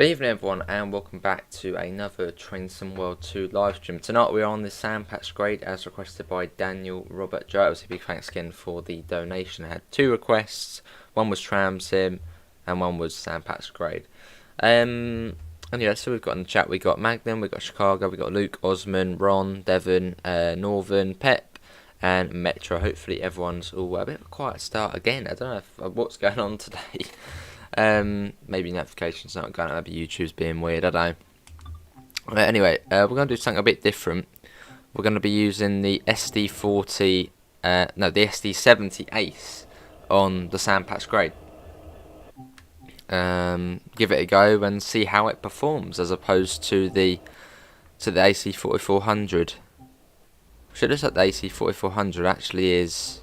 Good evening everyone and welcome back to another Train Sim World 2 live stream. Tonight we're on the Sandpatch grade as requested by Daniel Robert Joe. A big thanks again for the donation. I had two requests, one was Tram Sim and one was Sandpatch grade. And yeah, so we've got in the chat, we got Magnum, we got Chicago, we got Luke, Osman, Ron, Devon, Northern, Pep and Metro. Hopefully everyone's all a bit of a quiet start again. I don't know what's going on today. Maybe notifications not going, maybe YouTube's being weird, I don't know. Anyway, we're going to do something a bit different. We're going to be using the SD40, the SD70 Ace on the Sandpatch grade. Give it a go and see how it performs as opposed to the AC4400. Should have said the AC4400 actually is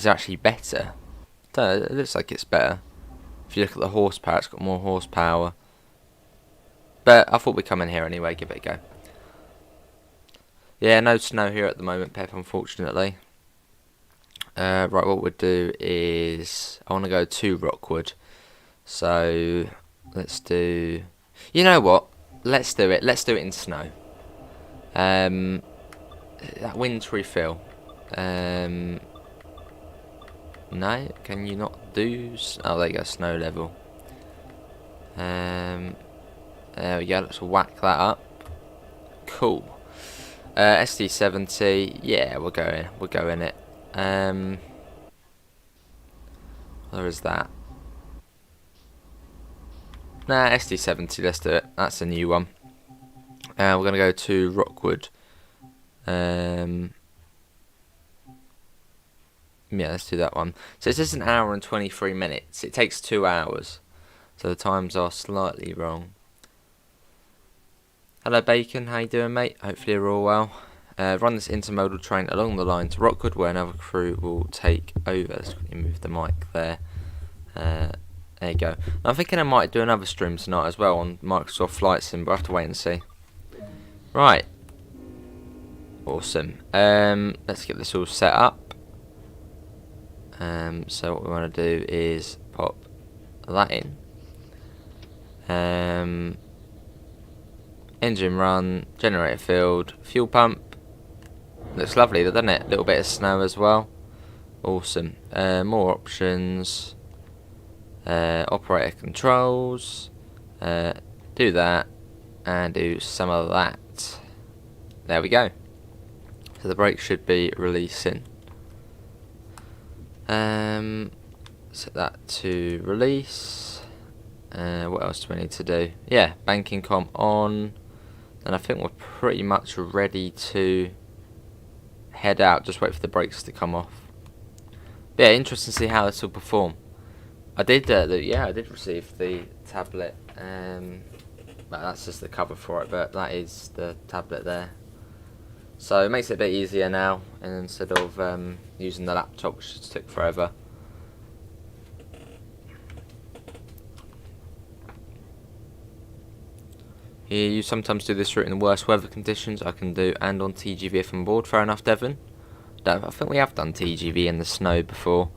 actually better. It looks like it's better. If you look at the horsepower, it's got more horsepower. But I thought we'd come in here anyway, give it a go. Yeah, no snow here at the moment, Pep, unfortunately. Right, what we'll do is I want to go to Rockwood. So let's do. You know what? Let's do it. Let's do it in snow. That wintry feel. No, can you not do? Oh, there you go, snow level. There we go. Let's whack that up. Cool. SD70. Yeah, we're going it. Where is that? Nah, SD70. Let's do it. That's a new one. We're gonna go to Rockwood. Yeah, let's do that one. So it's just an hour and 23 minutes. It takes 2 hours. So the times are slightly wrong. Hello Bacon, how you doing mate? Hopefully you're all well. Run this intermodal train along the line to Rockwood where another crew will take over. Let's quickly move the mic there. There you go. I'm thinking I might do another stream tonight as well on Microsoft Flight Sim, but I have to wait and see. Right. Awesome. Let's get this all set up. So what we want to do is pop that in. Engine run, generator filled, fuel pump. Looks lovely, doesn't it? A little bit of snow as well. Awesome. More options. Operator controls. Do that and do some of that. There we go. So the brakes should be releasing. Set that to release. What else do we need to do? Yeah, banking comp on. And I think we're pretty much ready to head out. Just wait for the brakes to come off. But yeah, interesting to see how this will perform. I did receive the tablet. Well, that's just the cover for it, but that is the tablet there. So it makes it a bit easier now, and instead of using the laptop, which just took forever. Yeah, you sometimes do this route in the worst weather conditions. I can do and on TGV if I'm bored. Fair enough, Devon. I think we have done TGV in the snow before.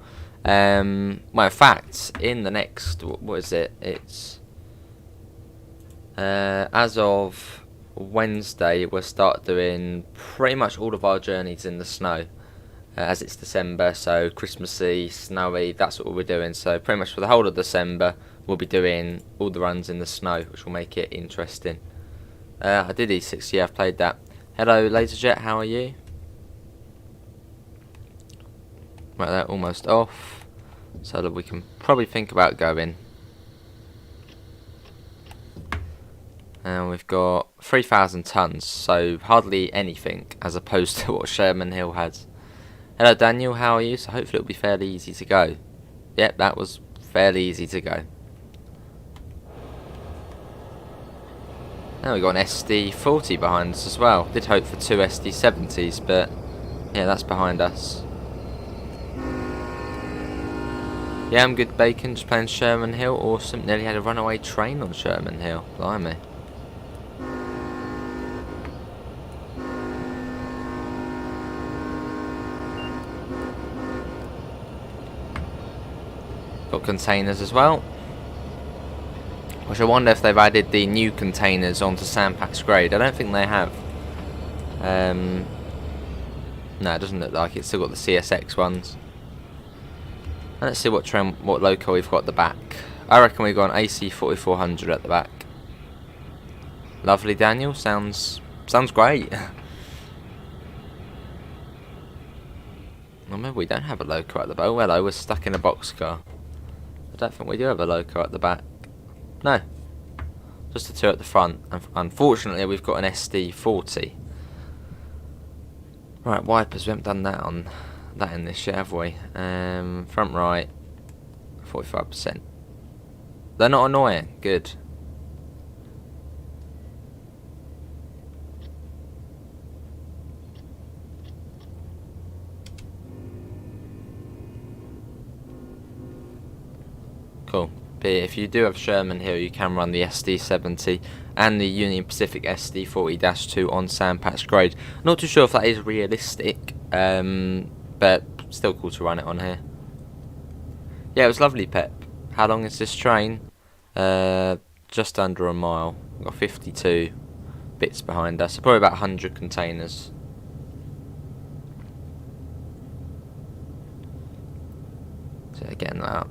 Well, in fact, in the next, what is it? It's as of Wednesday we'll start doing pretty much all of our journeys in the snow, as it's December, so Christmassy, snowy, that's what we're doing. So pretty much for the whole of December we'll be doing all the runs in the snow, which will make it interesting. I did E6, yeah, I've played that. Hello Laserjet, how are you? Right, they're almost off, so that we can probably think about going. And we've got 3,000 tons, so hardly anything as opposed to what Sherman Hill has. Hello Daniel, how are you? So hopefully it'll be fairly easy to go. Yep, that was fairly easy to go. Now we've got an SD40 behind us as well. Did hope for 2 SD70s, but yeah, that's behind us. Yeah, I'm good Bacon, just playing Sherman Hill, awesome. Nearly had a runaway train on Sherman Hill, blimey. Got containers as well. Which I wonder if they've added the new containers onto Sandpatch Grade. I don't think they have. No, it doesn't look like it. It's still got the CSX ones. And let's see what loco we've got at the back. I reckon we've got an AC 4400 at the back. Lovely, Daniel. Sounds great. Well, maybe we don't have a loco at the back. Oh, hello, we're stuck in a boxcar. I don't think we do have a loco at the back. No. Just the two at the front. Unfortunately, we've got an SD40. Right, wipers. We haven't done that in this yet, have we? Front right, 45%. They're not annoying. Good. Cool. But if you do have Sherman Hill, you can run the SD70 and the Union Pacific SD40-2 on Sandpatch Grade. Not too sure if that is realistic, but still cool to run it on here. Yeah, it was lovely, Pep. How long is this train? Just under a mile. We've got 52 bits behind us, so probably about 100 containers. So getting that up.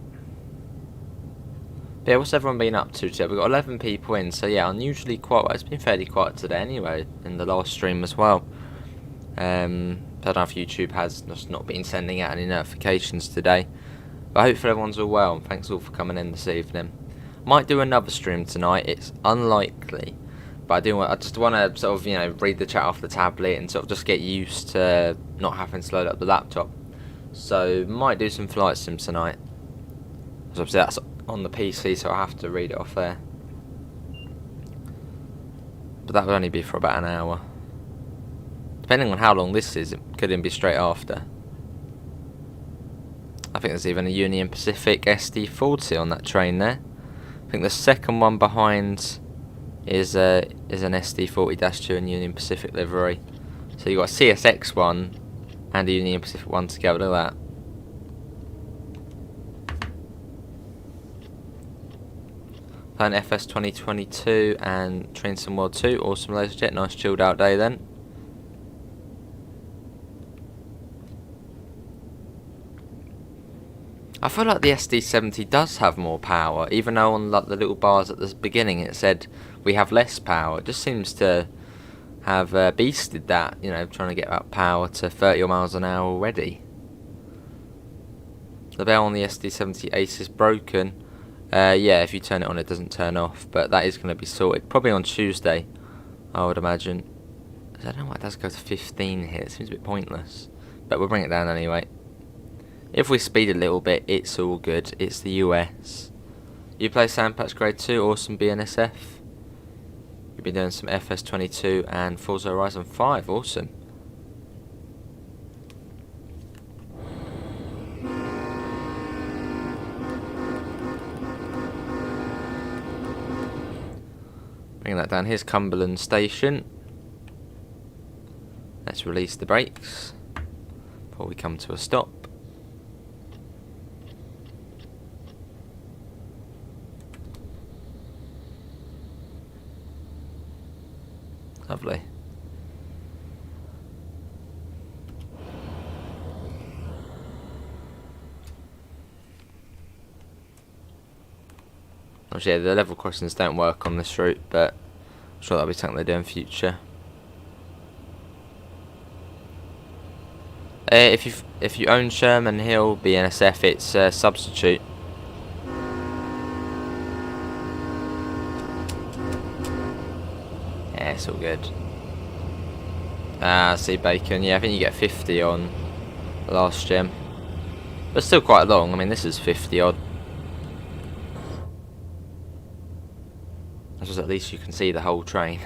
Yeah, what's everyone been up to today? We've got 11 people in, so yeah, unusually quiet. Well, it's been fairly quiet today anyway, in the last stream as well. I don't know if YouTube has just not been sending out any notifications today. But hopefully everyone's all well, and thanks all for coming in this evening. Might do another stream tonight, it's unlikely. But I just want to sort of, read the chat off the tablet and sort of just get used to not having to load up the laptop. So, might do some flight sims tonight. So obviously that's on the PC, so I have to read it off there. But that would only be for about an hour. Depending on how long this is, it could even be straight after. I think there's even a Union Pacific SD40 on that train there. I think the second one behind is an SD40-2 and Union Pacific livery. So you've got a CSX one and a Union Pacific one together. Look at that. Playing FS 2022 and Train Sim World 2. Awesome, laser jet. Nice chilled out day then. I feel like the SD70 does have more power, even though on like the little bars at the beginning it said we have less power. It just seems to have beasted that, trying to get that power to 30 miles an hour already. The bell on the SD70 Ace is broken. Yeah, if you turn it on, it doesn't turn off, but that is going to be sorted probably on Tuesday, I would imagine. I don't know why it does go to 15 here. It seems a bit pointless, but we'll bring it down anyway. If we speed a little bit, it's all good. It's the US. You play Sandpatch Grade 2, awesome BNSF. You've been doing some FS22 and Forza Horizon 5, awesome. Bring that down. Here's Cumberland Station. Let's release the brakes before we come to a stop. Lovely. Obviously, yeah, the level crossings don't work on this route, but I'm sure that'll be something they do in future. If you own Sherman Hill BNSF, it's a substitute. Yeah, it's all good. Ah, see Bacon. Yeah, I think you get 50 on the last gem. But still quite long. I mean, this is 50 odd. I suppose at least you can see the whole train.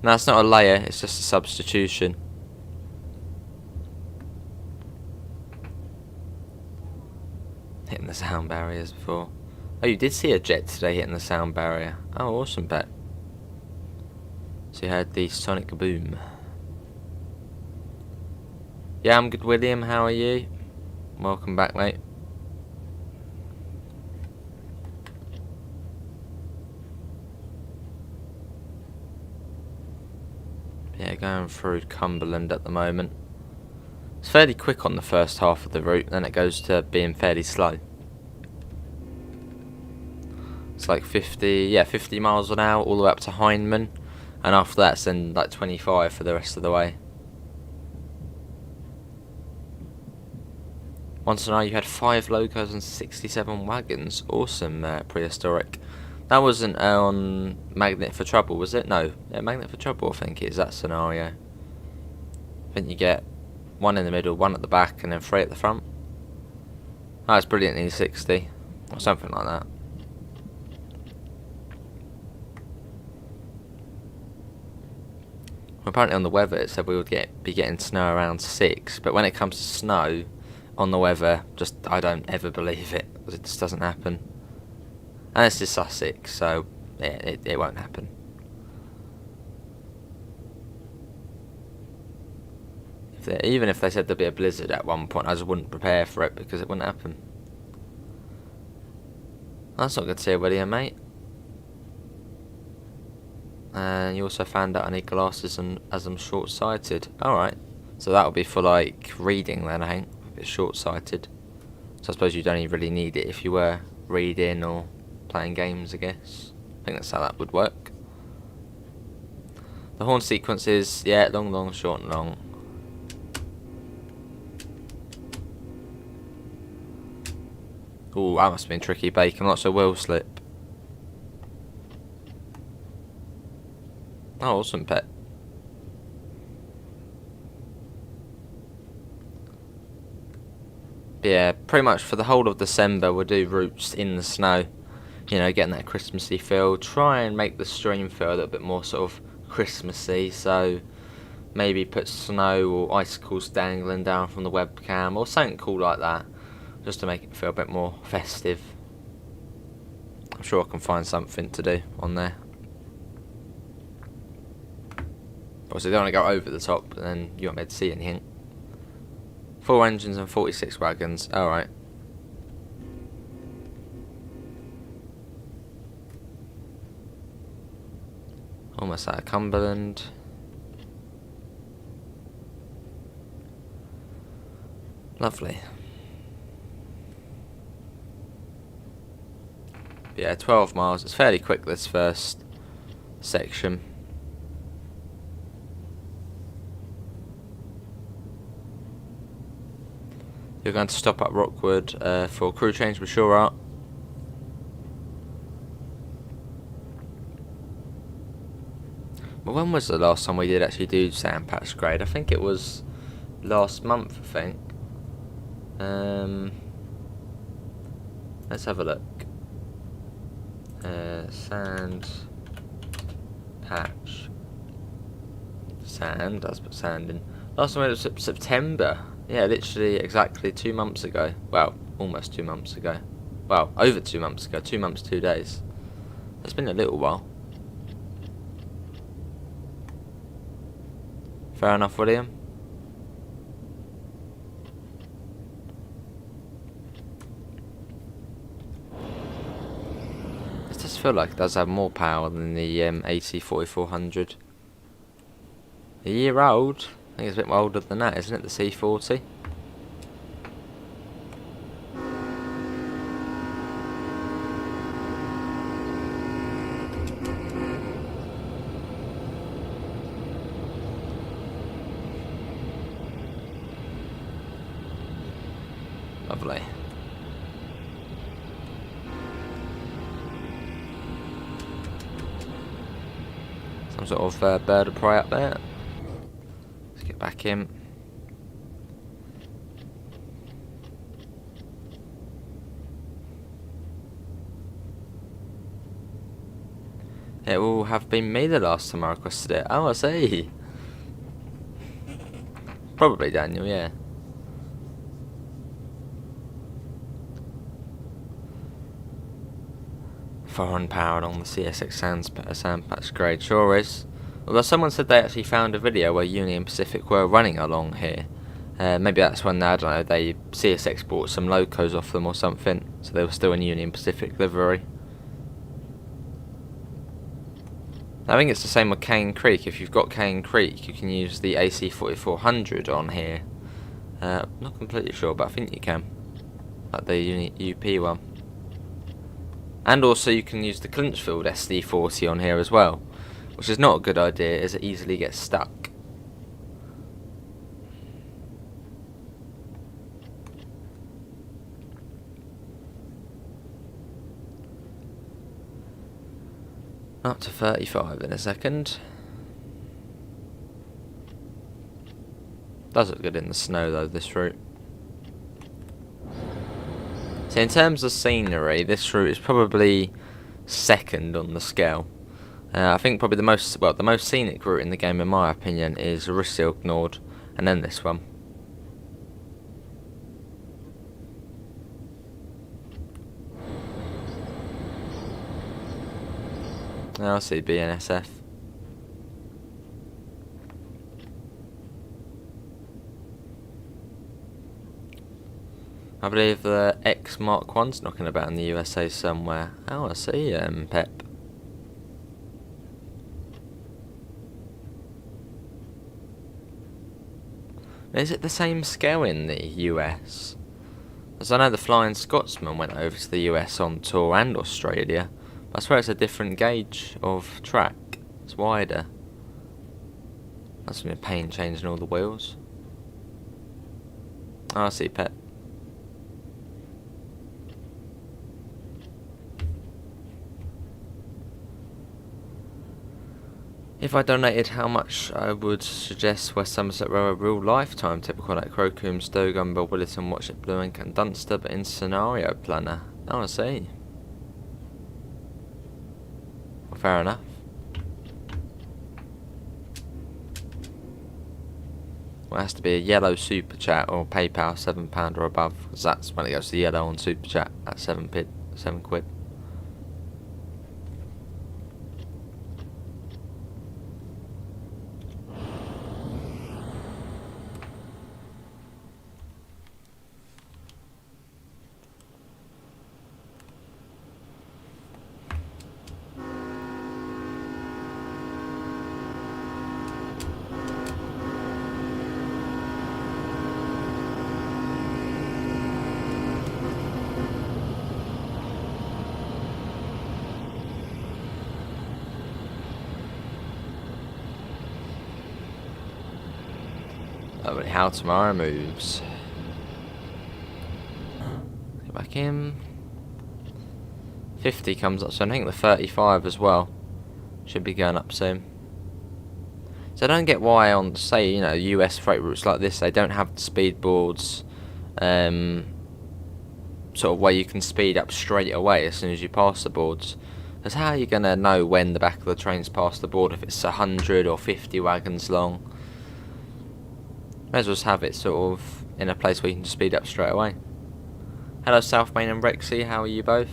No, it's not a layer, it's just a substitution. Hitting the sound barriers before. Oh, you did see a jet today hitting the sound barrier. Oh, awesome, bet. So you heard the sonic boom. Yeah, I'm good, William. How are you? Welcome back, mate. going through Cumberland at the moment. It's fairly quick on the first half of the route, then it goes to being fairly slow. It's like 50 miles an hour all the way up to Hyndman, and after that it's then like 25 for the rest of the way. Once in a while you had 5 locos and 67 wagons. Awesome, prehistoric. That wasn't on Magnet for Trouble, was it? No, yeah, Magnet for Trouble I think it is that scenario. I think you get 1 in the middle, 1 at the back, and then 3 at the front. Oh, it's brilliantly 60, or something like that. Apparently on the weather it said we would be getting snow around 6, but when it comes to snow on the weather, I don't ever believe it, because it just doesn't happen. And this is Sussex, so yeah, it won't happen. Even if they said there'd be a blizzard at one point, I just wouldn't prepare for it because it wouldn't happen. That's not good to hear, William, mate. And you also found out I need glasses as I'm short-sighted. Alright, so that'll be for like reading then, I think, if it's short-sighted. So I suppose you don't even really need it if you were reading or playing games, I guess. I think that's how that would work. The horn sequence is, yeah, long, long, short, and long. Ooh, that must have been tricky bacon, lots of wheel slip. Oh, awesome, pet. But yeah, pretty much for the whole of December we'll do routes in the snow. You know, getting that Christmassy feel. Try and make the stream feel a little bit more sort of Christmassy, so maybe put snow or icicles dangling down from the webcam or something cool like that, just to make it feel a bit more festive. I'm sure I can find something to do on there. Obviously, don't want to go over the top, and then you won't be able to see anything. 4 engines and 46 wagons. Alright. Almost out of Cumberland. Lovely. But yeah, 12 miles. It's fairly quick, this first section. You're going to stop at Rockwood for crew change, we sure are. Well, when was the last time we did actually do sand patch grade? I think it was last month, I think. Let's have a look. Sand patch sand. Let's put sand in. Last time it was September. Yeah, literally exactly 2 months ago. Well, almost 2 months ago. Well, over 2 months ago. 2 months, 2 days. It's been a little while. Fair enough, William. It does feel like it does have more power than the AC4400. A year old? I think it's a bit more older than that, isn't it, the C40? Lovely. Some sort of bird of prey up there. Get back in. It will have been me the last time I requested it. Oh, I see. Probably Daniel, yeah. Foreign powered on the CSX sand patch grade, sure is. Although someone said they actually found a video where Union Pacific were running along here. Maybe that's when, I don't know, CSX bought some locos off them or something, so they were still in Union Pacific livery. I think it's the same with Cane Creek. If you've got Cane Creek, you can use the AC 4400 on here. Not completely sure, but I think you can. Like the UP one. And also you can use the Clinchfield SD40 on here as well, which is not a good idea as it easily gets stuck. Up to 35 in a second. Does look good in the snow though, this route. So in terms of scenery, this route is probably second on the scale. I think probably the most scenic route in the game, in my opinion, is Ryssilgnord, and then this one. I see BNSF. I believe the X Mark 1's knocking about in the USA somewhere. Oh, I see, Pep. Is it the same scale in the US? As I know the Flying Scotsman went over to the US on tour and Australia. But I swear it's a different gauge of track. It's wider. That's been a pain changing all the wheels. Oh, I see, Pep. If I donated how much I would suggest West Somerset Row a real lifetime typical like Crocombe, Stoke, Williton, Watch It, Blue Ink and Dunster, but in scenario planner. Oh, I see. Well, fair enough. Well, it has to be a yellow super chat or PayPal £7 or above, because that's when it goes to yellow on super chat at £7 quid. Lovely, how tomorrow moves. Get back in. 50 comes up soon. I think the 35 as well should be going up soon. So I don't get why on, say, US freight routes like this, they don't have the speed boards, sort of where you can speed up straight away as soon as you pass the boards. Because how are you going to know when the back of the train's past the board if it's 100 or 50 wagons long? May as well just have it sort of in a place where you can just speed up straight away. Hello South Main and Rexy, how are you both?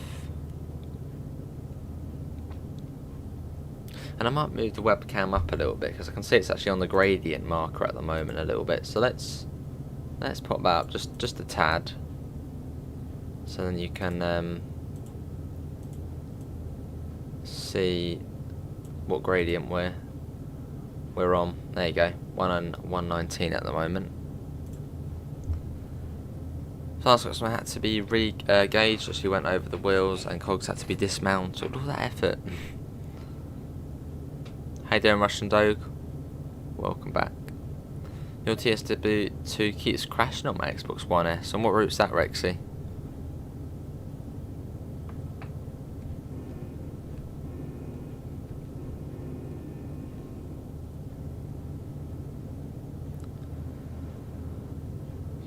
And I might move the webcam up a little bit because I can see it's actually on the gradient marker at the moment a little bit. So let's pop that up just a tad. So then you can see what gradient we're on. There you go, 119 at the moment. Fast Scotsman had to be re-gauged as she went over the wheels, and cogs had to be dismounted. All that effort. How you doing, Russian Dog? Welcome back. Your TSW2 keeps crashing on my Xbox One S. On what route's that, Rexy?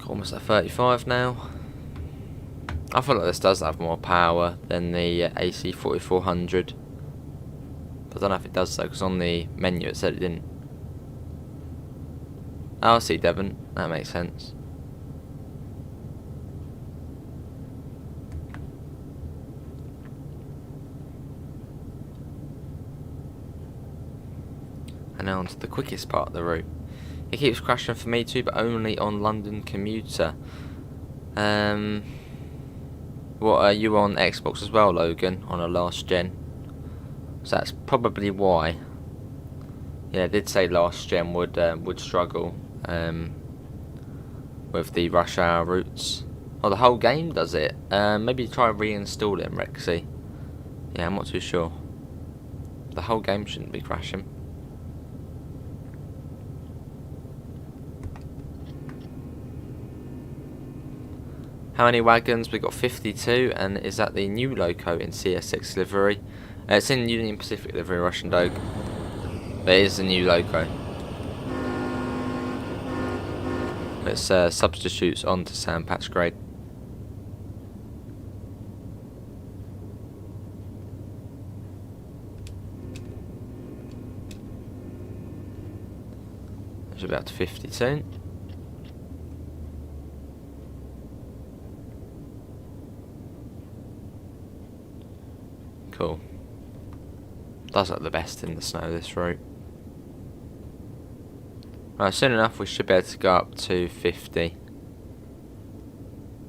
Almost at 35 now. I feel like this does have more power than the AC 4400. But I don't know if it does though, because on the menu it said it didn't. Oh, I see, Devon. That makes sense. And now on to the quickest part of the route. It keeps crashing for me too, but only on London Commuter. What are you on Xbox as well, Logan? On a last gen? So that's probably why. Yeah, I did say last gen would struggle with the rush hour routes. Oh, the whole game does it. Maybe try reinstalling Rexy. Yeah, I'm not too sure. The whole game shouldn't be crashing. How many wagons? We got 52, and is that the new loco in CSX livery? It's in Union Pacific livery, Russian Dog. But it is the new loco. It's substitutes onto sand patch grade. Should be up to 50 soon. Cool. Does look the best in the snow, this route. Right, soon enough we should be able to go up to 50.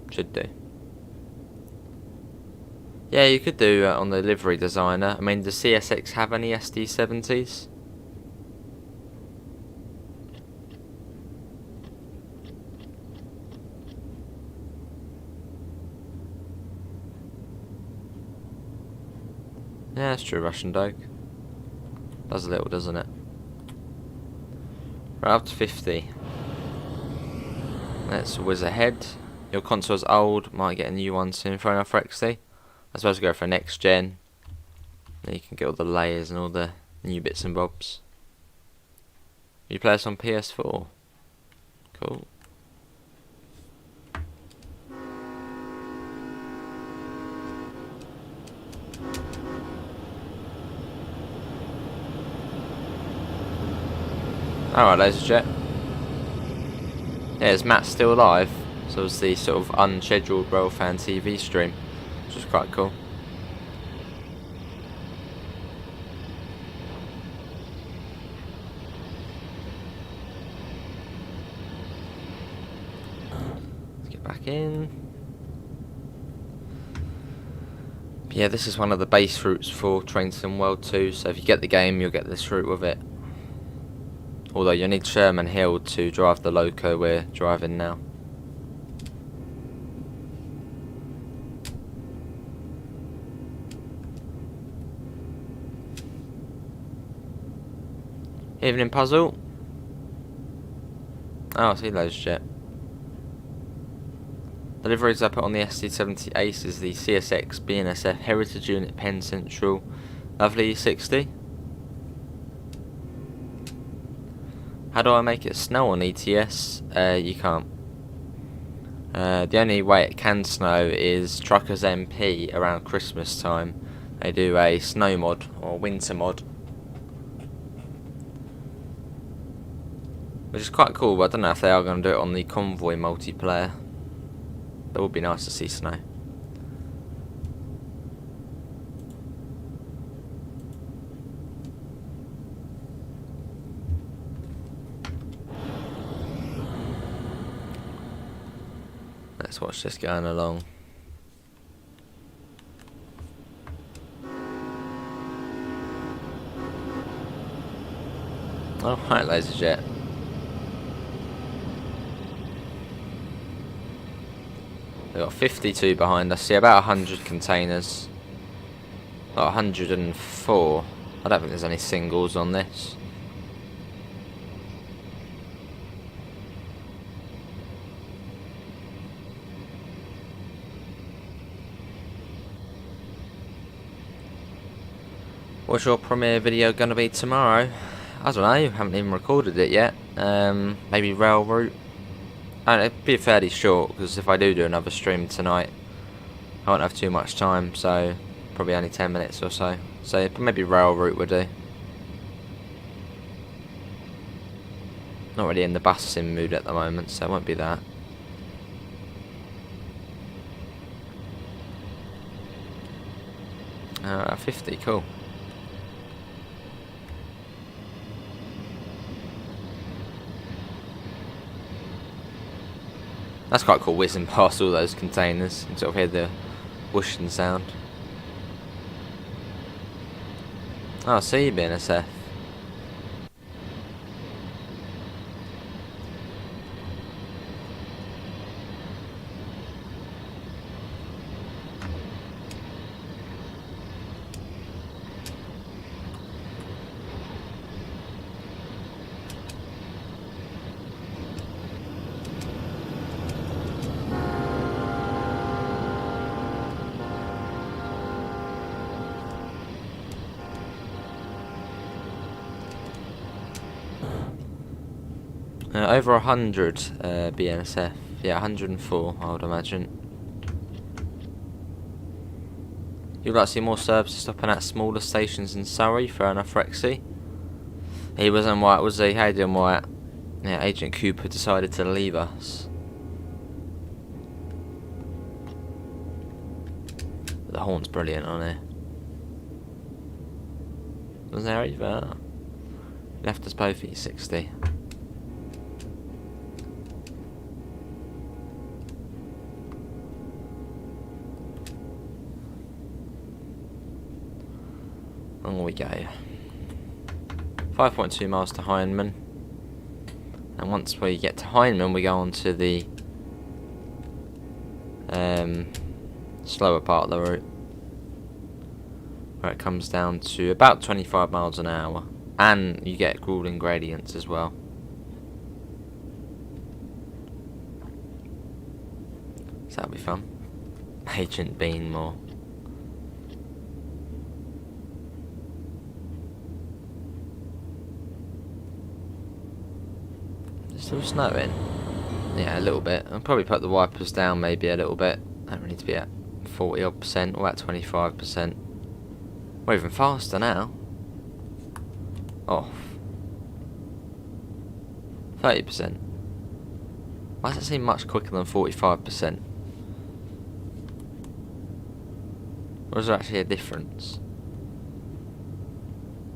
Should do. Yeah, you could do on the livery designer. I mean, does CSX have any SD70s? Yeah, that's true, Russian Dog. Does a little, doesn't it? Right, up to 50. Let's whiz ahead. Your console's old, might get a new one soon. Fair enough, Rexy. I suppose we'll go for next gen. Then you can get all the layers and all the new bits and bobs. You play this on PS4? Cool. Alright, ladies and gents. Yeah, is Matt still alive? So it's the sort of unscheduled Royal Fan TV stream, which is quite cool. Let's get back in. Yeah, this is one of the base routes for Train Sim World 2, so if you get the game, you'll get this route with it. Although you need Sherman Hill to drive the loco we're driving now. Evening puzzle. Oh, I see those shit. The liveries I put on the SD70 Ace is the CSX BNSF Heritage Unit Penn Central Lovely 60. How do I make it snow on ETS? You can't. The only way it can snow is Truckers MP around Christmas time. They do a snow mod or winter mod, which is quite cool, but I don't know if they are going to do it on the Convoy multiplayer. That would be nice to see snow. Let's watch this going along. Oh, hi, laser jet. We've got 52 behind us. See, about 100 containers. Got 104. I don't think there's any singles on this. What's your premiere video going to be tomorrow? I don't know, I haven't even recorded it yet. Maybe rail route. And it'd be fairly short, because if I do another stream tonight, I won't have too much time, so probably only 10 minutes or so. So maybe rail route would do. Not really in the bus sim mood at the moment, so it won't be that. Alright, 50, cool. That's quite cool, whizzing past all those containers. You can sort of hear the whooshing sound. Oh, see you, BNSF. Over 100 BNSF. Yeah, 104, I would imagine. You'd like to see more services stopping at smaller stations in Surrey? Fair enough, Rexy. He wasn't white, was he? How you doing, White? Yeah, Agent Cooper decided to leave us. The horn's brilliant on here. Was there either? Left us both at 60. On we go. 5.2 miles to Hyndman. And once we get to Hyndman, we go on to the slower part of the route, where it comes down to about 25 miles an hour, and you get grueling gradients as well. So that'll be fun. Agent Beanmore. Is it still snowing? Yeah, a little bit. I'll probably put the wipers down maybe a little bit. Don't really need to be at 40 odd percent or at 25%. We're even faster now. Off. 30%. Why does it seem much quicker than 45%? Or is there actually a difference?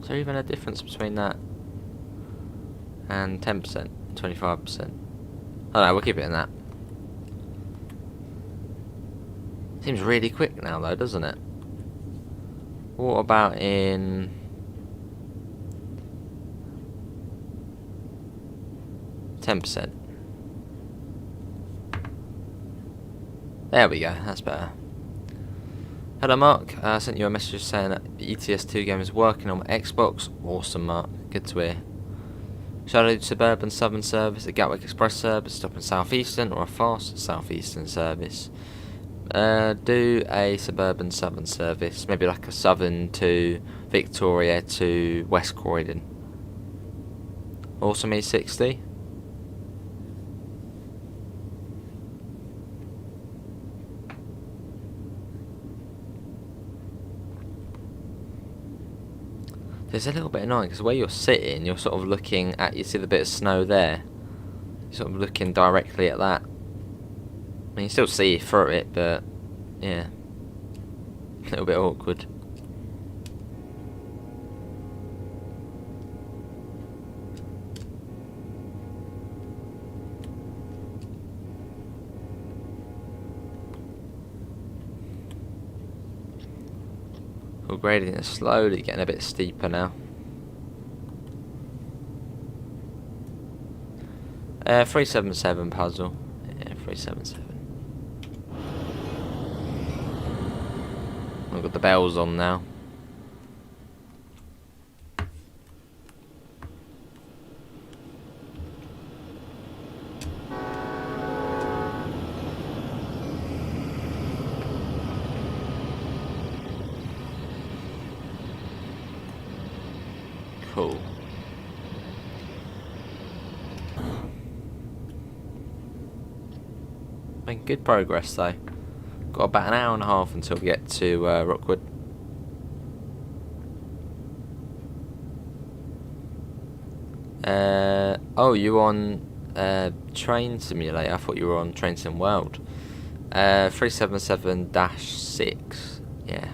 Is there even a difference between that and 10%, 25%? I don't know, we'll keep it in that. Seems really quick now though, doesn't it? What about in... %? There we go, that's better. Hello Mark, I sent you a message saying that the ETS2 game is working on my Xbox. Awesome Mark, good to hear. Shall I do Suburban Southern service, a Gatwick Express service, stopping Southeastern, or a fast Southeastern service? Do a Suburban Southern service, maybe like a Southern to Victoria to West Croydon. Awesome E60. It's a little bit annoying because where you're sitting, you're sort of looking at, you see the bit of snow there, you're sort of looking directly at that. I mean, you still see through it, but yeah, a little bit awkward. Full gradient is slowly getting a bit steeper now. 377 puzzle. Yeah, 377. I've got the bells on now. Cool. Making good progress though. Got about an hour and a half until we get to Rookwood. Oh, you on Train Simulator? I thought you were on Train Sim World. 377-6. Yeah.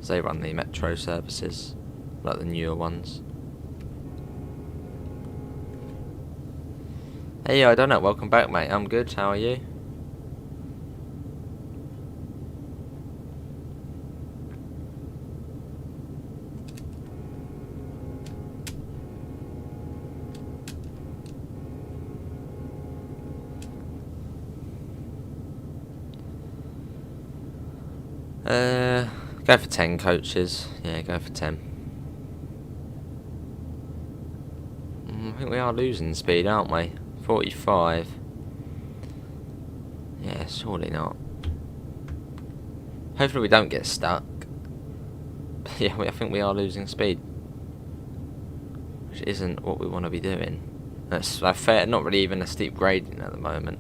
So they run the metro services, like the newer ones. Hey, I don't know. Welcome back, mate. I'm good. How are you? Go for 10 coaches. Yeah, go for 10. I think we are losing speed, aren't we? 45. Yeah, surely not. Hopefully we don't get stuck. But yeah, I think we are losing speed, which isn't what we want to be doing. That's fair, not really even a steep gradient at the moment.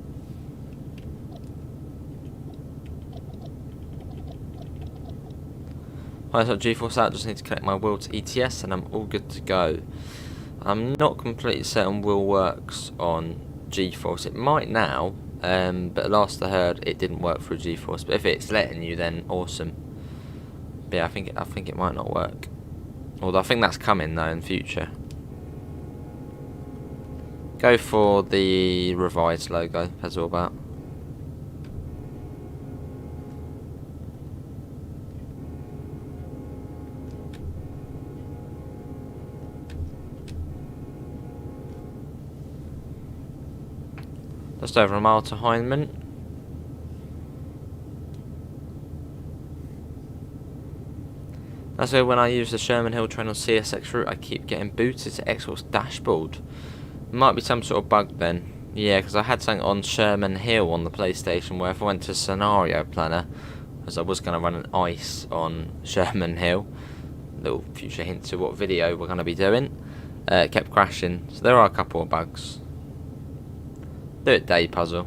Right, so G-force out, just need to connect my wheel to ETS and I'm all good to go. I'm not completely certain wheel works on G-force. It might now, but last I heard it didn't work through G-force. But if it's letting you, then awesome. But yeah, I think it might not work. Although I think that's coming though in future. Go for the revised logo, that's all about. Just over a mile to Hyndman. That's why when I use the Sherman Hill train on CSX route, I keep getting booted to Export's dashboard. Might be some sort of bug then. Yeah, because I had something on Sherman Hill on the PlayStation where if I went to Scenario Planner, as I was going to run an ice on Sherman Hill, little future hint to what video we're going to be doing, it kept crashing. So there are a couple of bugs. Do it day puzzle.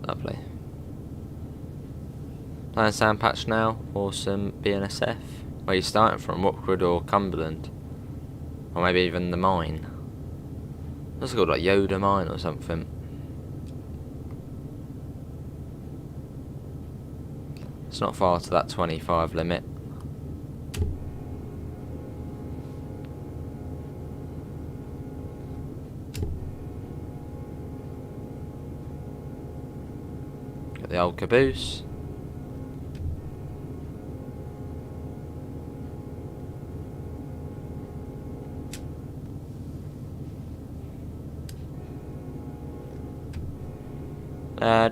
Lovely. Playing sand patch now. Awesome. BNSF. Where you starting from? Watford or Cumberland? Or maybe even the mine. That's called like Yoda Mine or something. It's not far to that 25 limit. Got the old caboose.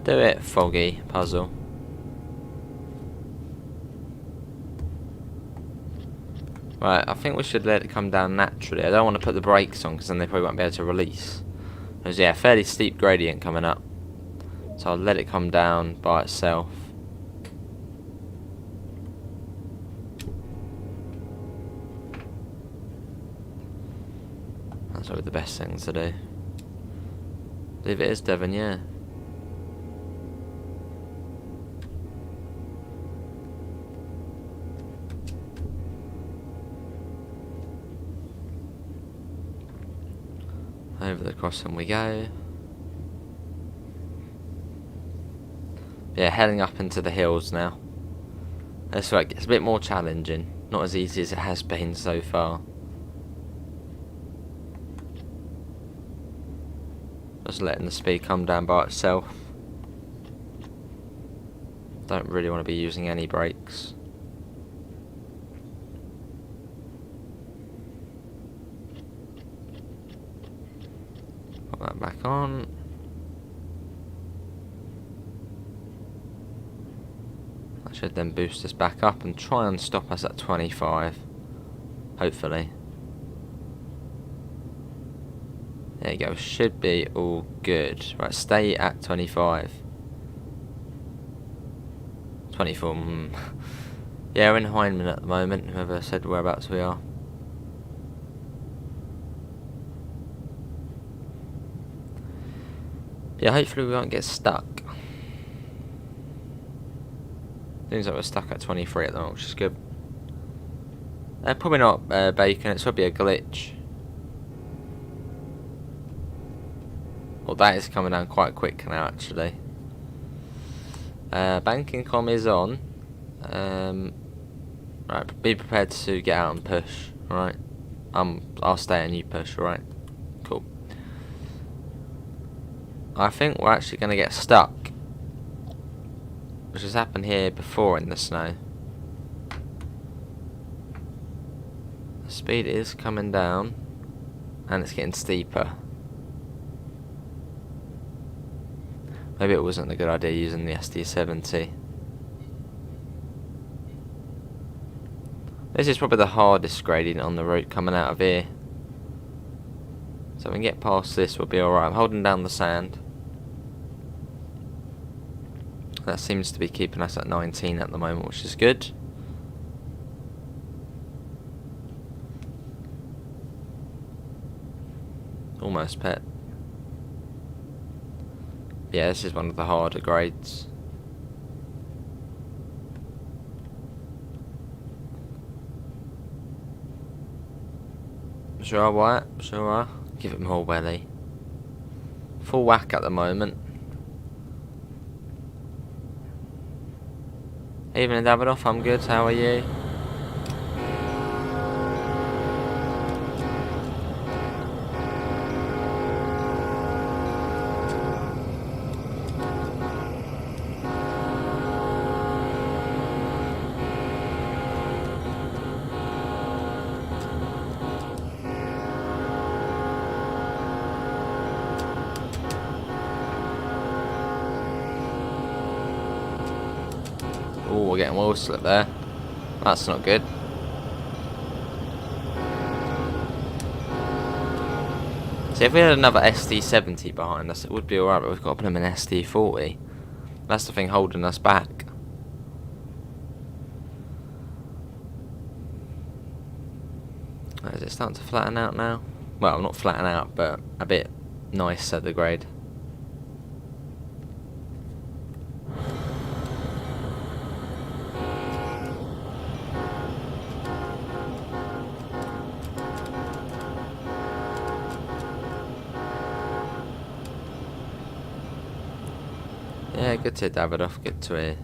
Do it, foggy puzzle. Right, I think we should let it come down naturally. I don't want to put the brakes on because then they probably won't be able to release. There's, yeah, a fairly steep gradient coming up. So I'll let it come down by itself. That's probably the best thing to do. I believe it is Devon, yeah. Over the crossing we go. Yeah, heading up into the hills now. That's where it gets a bit more challenging. Not as easy as it has been so far. Just letting the speed come down by itself. Don't really want to be using any brakes. Put that back on. That should then boost us back up and try and stop us at 25. Hopefully. There you go, should be all good. Right, stay at 25. 24. Yeah, we're in Hyndman at the moment, whoever said whereabouts we are. Yeah, hopefully we won't get stuck. Seems like we're stuck at 23 at the moment, which is good. Probably not bacon, it's probably a glitch. Well, that is coming down quite quick now, actually. Banking comm is on. Right, be prepared to get out and push. Alright, I'll stay and you push. Alright, cool. I think we're actually going to get stuck, which has happened here before in the snow. The speed is coming down and it's getting steeper. Maybe it wasn't a good idea using the SD70. This is probably the hardest gradient on the route coming out of here. So So if we can get past this, we'll be alright. I'm holding down the sand. That seems to be keeping us at 19 at the moment, which is good. Almost pet. Yeah, this is one of the harder grades. Sure, White. Sure. Give it more welly. Full whack at the moment. Evening, Davidoff. I'm good. How are you? Oh, we're getting wheel slip there. That's not good. See, if we had another SD70 behind us, it would be alright, but we've got to put him in SD40. That's the thing holding us back. Is it starting to flatten out now? Well, not flatten out, but a bit nicer, the grade. Yeah, good to hear, Davidoff. Good to hear.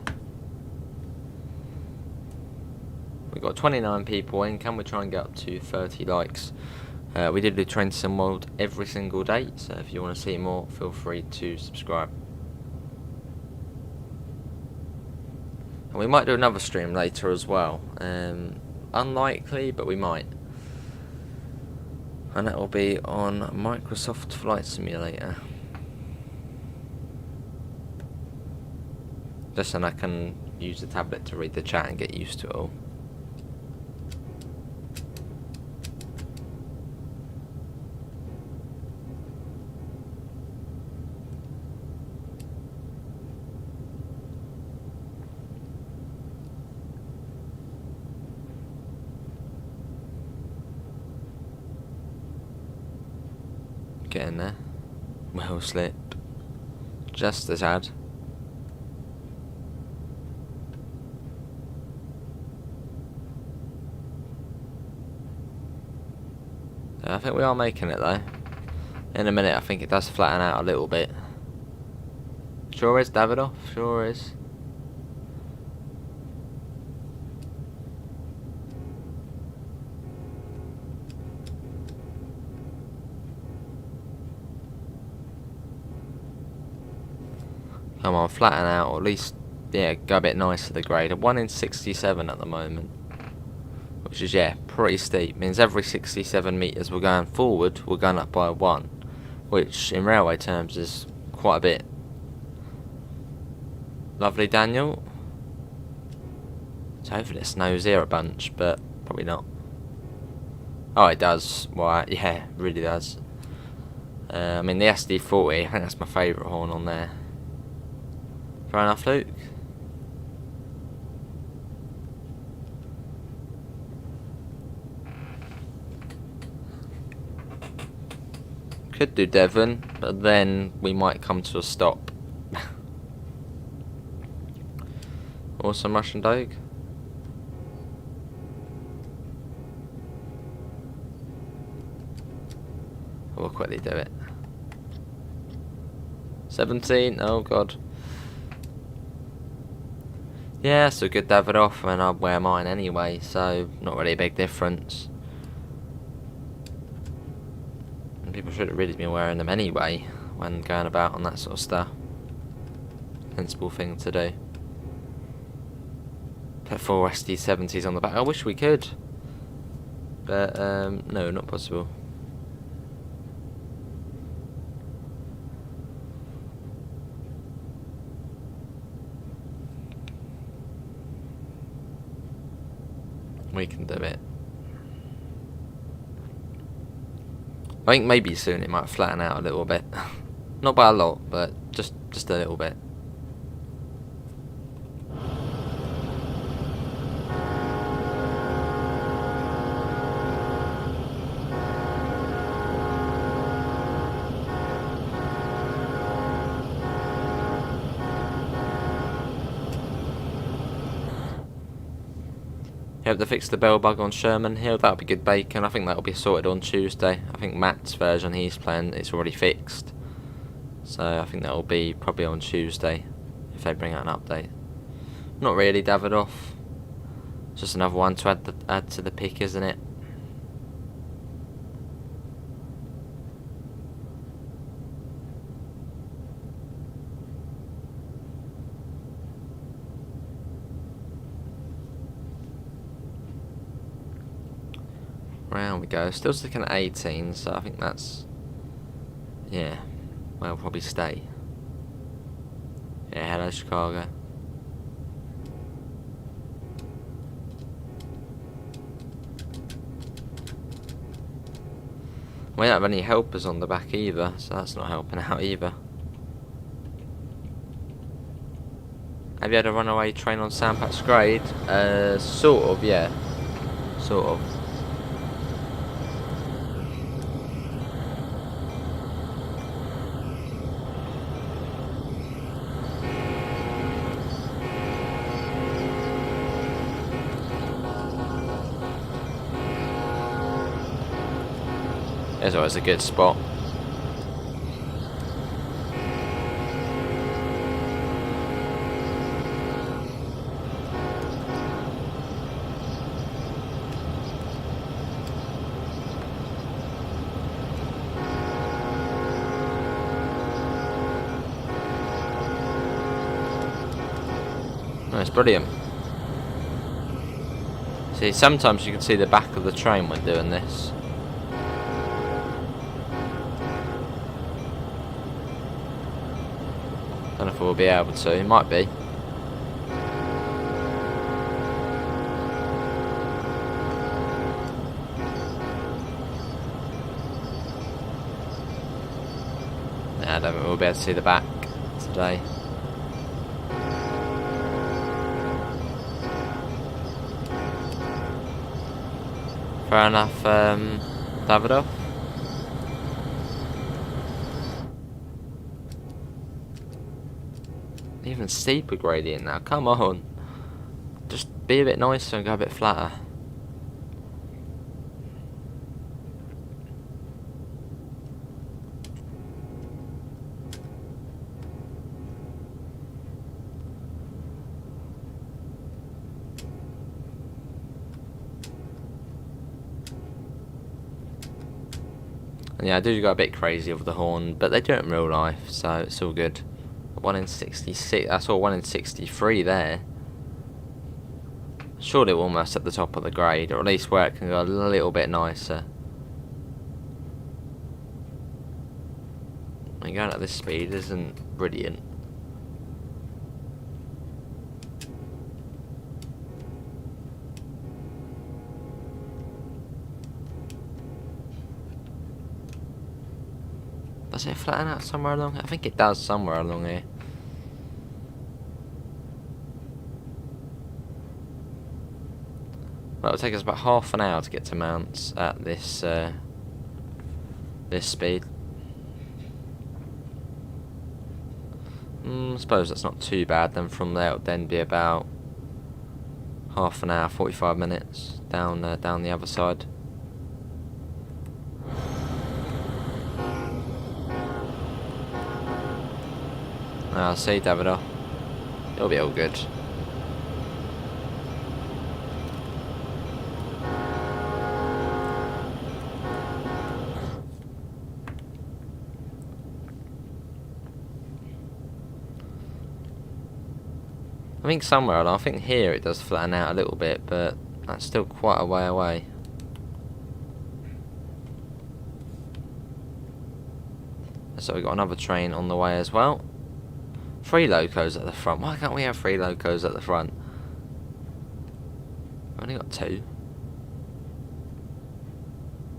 We've got 29 people in. Can we try and get up to 30 likes? We do Train Sim World every single day, so if you want to see more, feel free to subscribe. And we might do another stream later as well. Unlikely, but we might. And that will be on Microsoft Flight Simulator. Just so I can use the tablet to read the chat and get used to it all. Getting there. Well slip. Just a tad. I think we are making it though. In a minute I think it does flatten out a little bit. Sure is, Davidoff, sure is. Come on, flatten out, or at least, yeah, go a bit nicer the grade. A 1 in 67 at the moment. Which is, yeah, pretty steep. Means every 67 metres we're going forward, we're going up by 1. Which, in railway terms, is quite a bit. Lovely, Daniel. So hopefully it snows here a bunch, but probably not. Oh, it does. Why? Yeah, it really does. I mean, the SD40, I think that's my favourite horn on there. Fair enough, Luke. Could do Devon, but then we might come to a stop. Awesome, Russian Doge. We'll quickly do it. 17, oh god. Yeah, so good Davidoff, and I'd wear mine anyway, so not really a big difference. People should have really been wearing them anyway when going about on that sort of stuff. Sensible thing to do. Put 4 SD70s on the back. I wish we could, but no, not possible. We can do it. I think maybe soon it might flatten out a little bit. Not by a lot, but just a little bit. Hope they fix the bell bug on Sherman Hill. That'll be good bacon. I think that'll be sorted on Tuesday. I think Matt's version he's playing, it's already fixed. So I think that'll be probably on Tuesday if they bring out an update. Not really Davidoff. It's just another one to add to the pick, isn't it? Round we go. Still sticking at 18, so I think that's... yeah. Well, probably stay. Yeah, hello Chicago. We don't have any helpers on the back either, so that's not helping out either. Have you had a runaway train on Sandpatch Grade? Sort of, yeah. Sort of. It's always a good spot. That's brilliant. See, sometimes you can see the back of the train when doing this. Don't know if we'll be able to. It might be. Nah, I don't think we'll be able to see the back today. Fair enough, Davidoff. Even steeper gradient now, come on. Just be a bit nicer and go a bit flatter. And yeah, I do go a bit crazy with the horn, but they do it in real life, so it's all good. 1 in 66, I saw 1 in 63 there. Surely we're almost at the top of the grade, or at least where it can go a little bit nicer. And going at this speed isn't brilliant. Does it flatten out somewhere along? I think it does somewhere along here. Well, it'll take us about half an hour to get to Mounts at this this speed. I suppose that's not too bad. Then from there, it'll then be about half an hour, 45 minutes down down the other side. I'll see, Davidoff. It'll be all good. I think somewhere along, I think here it does flatten out a little bit, but that's still quite a way away. So we've got another train on the way as well. 3 locos at the front. Why can't we have 3 locos at the front? We've only got 2.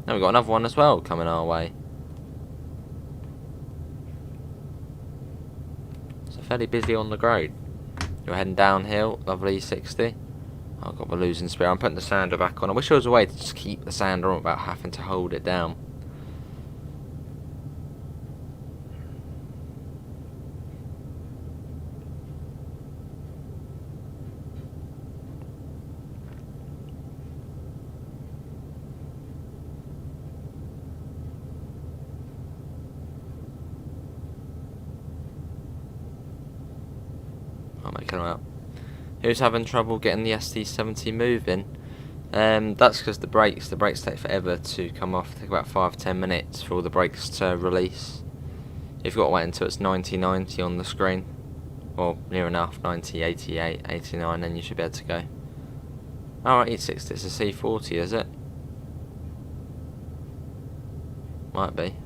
Now we've got another one as well coming our way. So fairly busy on the grade. You're heading downhill, lovely 60. Oh, I've got my losing spirit. I'm putting the sander back on. I wish there was a way to just keep the sander on without having to hold it down. I'll make it up. Who's having trouble getting the ST70 moving? That's because the brakes take forever to come off. They take about 5-10 minutes for all the brakes to release. You've got to wait until it's 90-90 on the screen, or near enough, 90, 88, 89, then you should be able to go. Alright, E60, it's a C40, is it? Might be.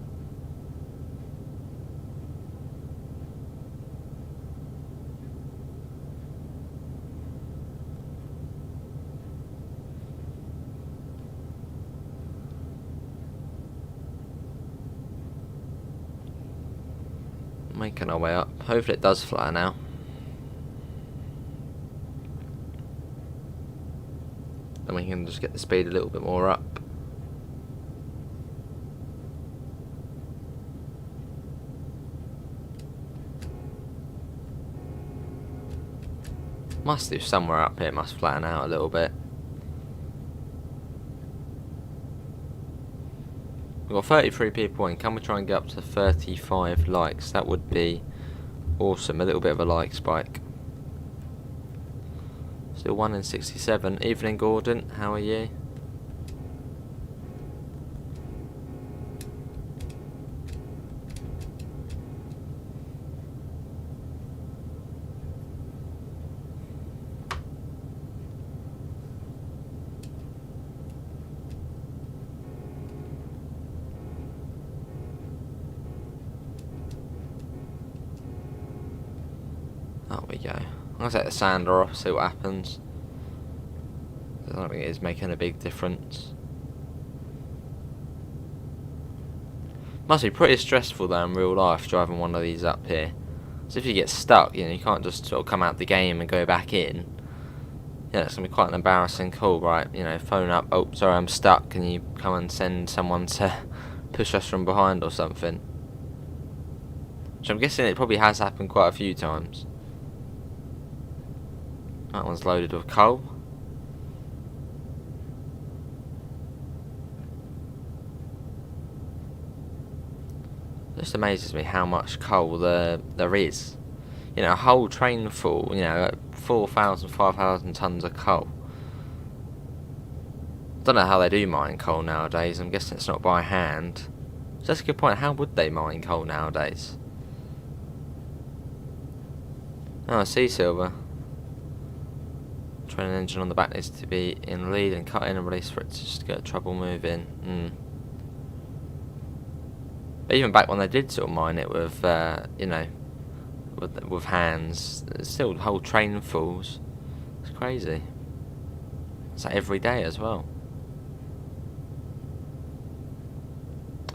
Making our way up. Hopefully it does flatten out. Then we can just get the speed a little bit more up. Must do somewhere up here, must flatten out a little bit. We've got 33 people in. Can we try and get up to 35 likes? That would be awesome. A little bit of a like spike. Still 1 in 67. Evening, Gordon. How are you? There we go. I'm going to take the sander off, see what happens. I don't think it is making a big difference. Must be pretty stressful though in real life driving one of these up here. So if you get stuck, you know, you can't just sort of come out the game and go back in. Yeah, it's going to be quite an embarrassing call, right? You know, phone up, oh, sorry, I'm stuck. Can you come and send someone to push us from behind or something? Which I'm guessing it probably has happened quite a few times. That one's loaded with coal. It just amazes me how much coal there is. You know, a whole train full, you know, 4,000, 5,000 tons of coal. Don't know how they do mine coal nowadays. I'm guessing it's not by hand. So that's a good point. How would they mine coal nowadays? Oh, sea silver. Train engine on the back needs to be in lead and cut in and release for it to just get trouble moving. But even back when they did sort of mine it with, you know, with hands, there's still whole train fulls. It's crazy. It's like every day as well.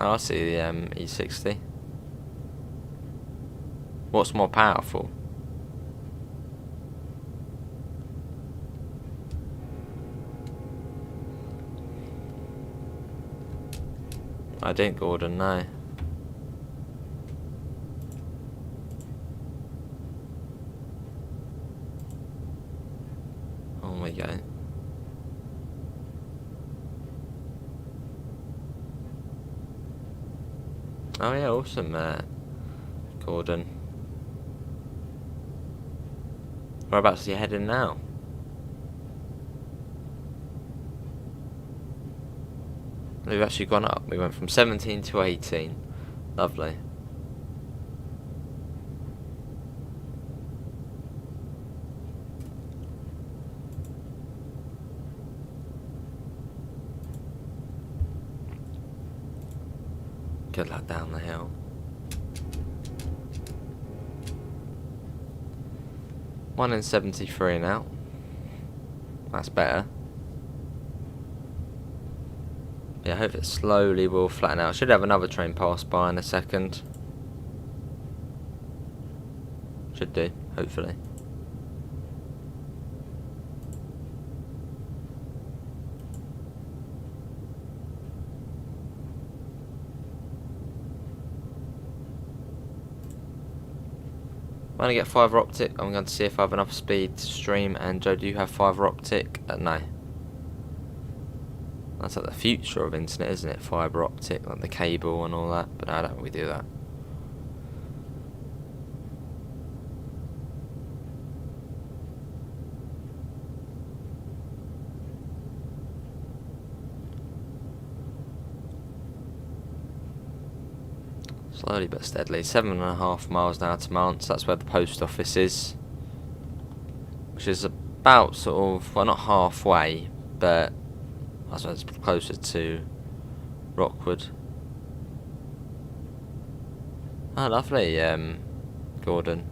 Oh, I see the E60. What's more powerful? I didn't, Gordon, no. Oh my god. Oh yeah, awesome, Gordon. Whereabouts are you heading now? We've actually gone up. We went from 17 to 18. Lovely. Good luck down the hill. One in 73 now. That's better. Yeah, I hope it slowly will flatten out. Should have another train pass by in a second. Should do, hopefully. When I get fibre optic, I'm going to see if I have enough speed to stream. And Joe, do you have fibre optic? No. That's like the future of internet, isn't it? Fibre optic, like the cable and all that. But no, I don't think we do that. Slowly but steadily. 7.5 miles now to Mance. That's where the post office is. Which is about sort of, well, not halfway, but I suppose it's closer to Rockwood. Oh, lovely, Gordon.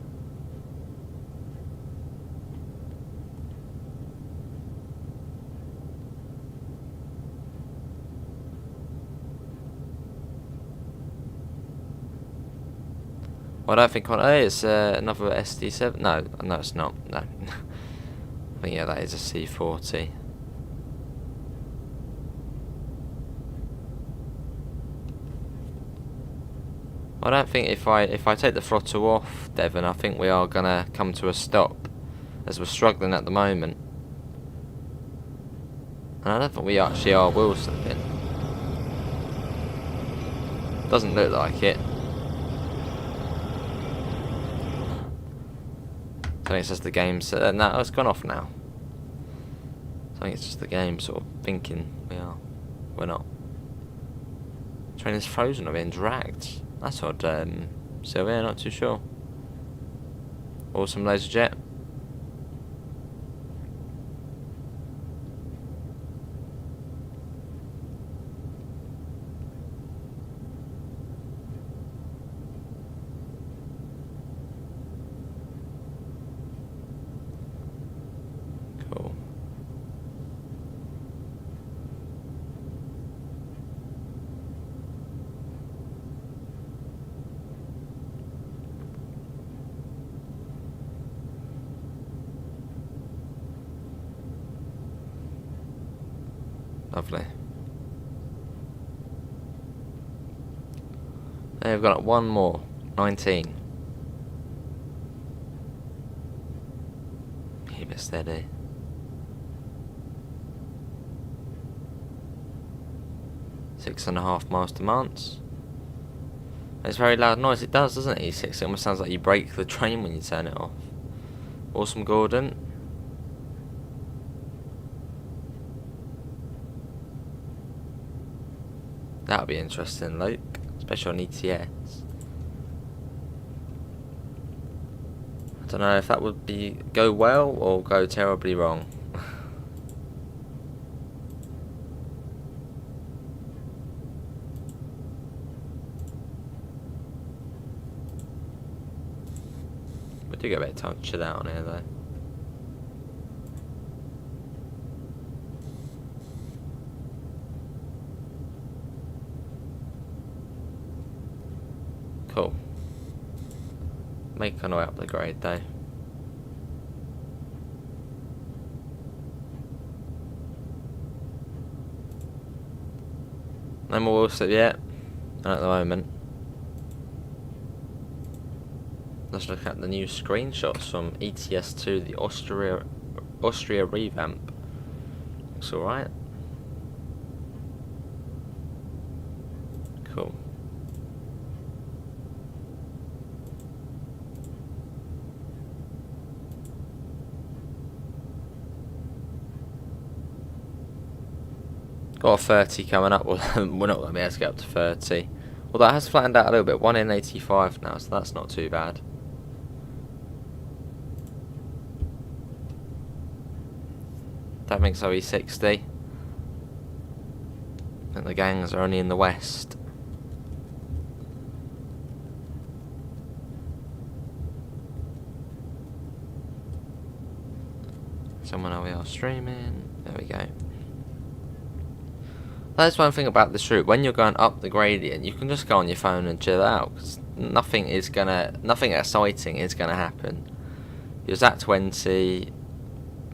Well, I don't think on. Oh, it's another SD7. No, no, it's not. No. I think, yeah, that is a C40. I don't think if I take the throttle off, Devon, I think we are gonna come to a stop, as we're struggling at the moment. And I don't think we actually are wheel slipping. Doesn't look like it. I think it's just the game's... no, it's gone off now. I think it's just the game sort of thinking we are. We're not. Train is frozen or being dragged. That's odd, Sylvia, not too sure. Awesome laser jet. Cool. Lovely. There, we've got one more. 19. Keep it steady. 6.5 miles to Mance. It's very loud noise. It does, doesn't it? E6. It almost sounds like you brake the train when you turn it off. Awesome, Gordon. That'll be interesting, Luke, especially on ETS. I don't know if that would go well or go terribly wrong. We do get a bit of time to chill out on here, though. Cool. Make our way up the grade though. No more wheel slip yet. Not at the moment. Let's look at the new screenshots from ETS2, the Austria revamp. Looks alright. Cool. Got a 30 coming up. Well, we're not going to be able to get up to 30. Well, that has flattened out a little bit. 1 in 85 now, so that's not too bad. Don't think so, E60. I think the gangs are only in the west. Someone we are streaming. There we go. That's one thing about this route. When you're going up the gradient, you can just go on your phone and chill out, because nothing exciting is gonna happen. You're at 20,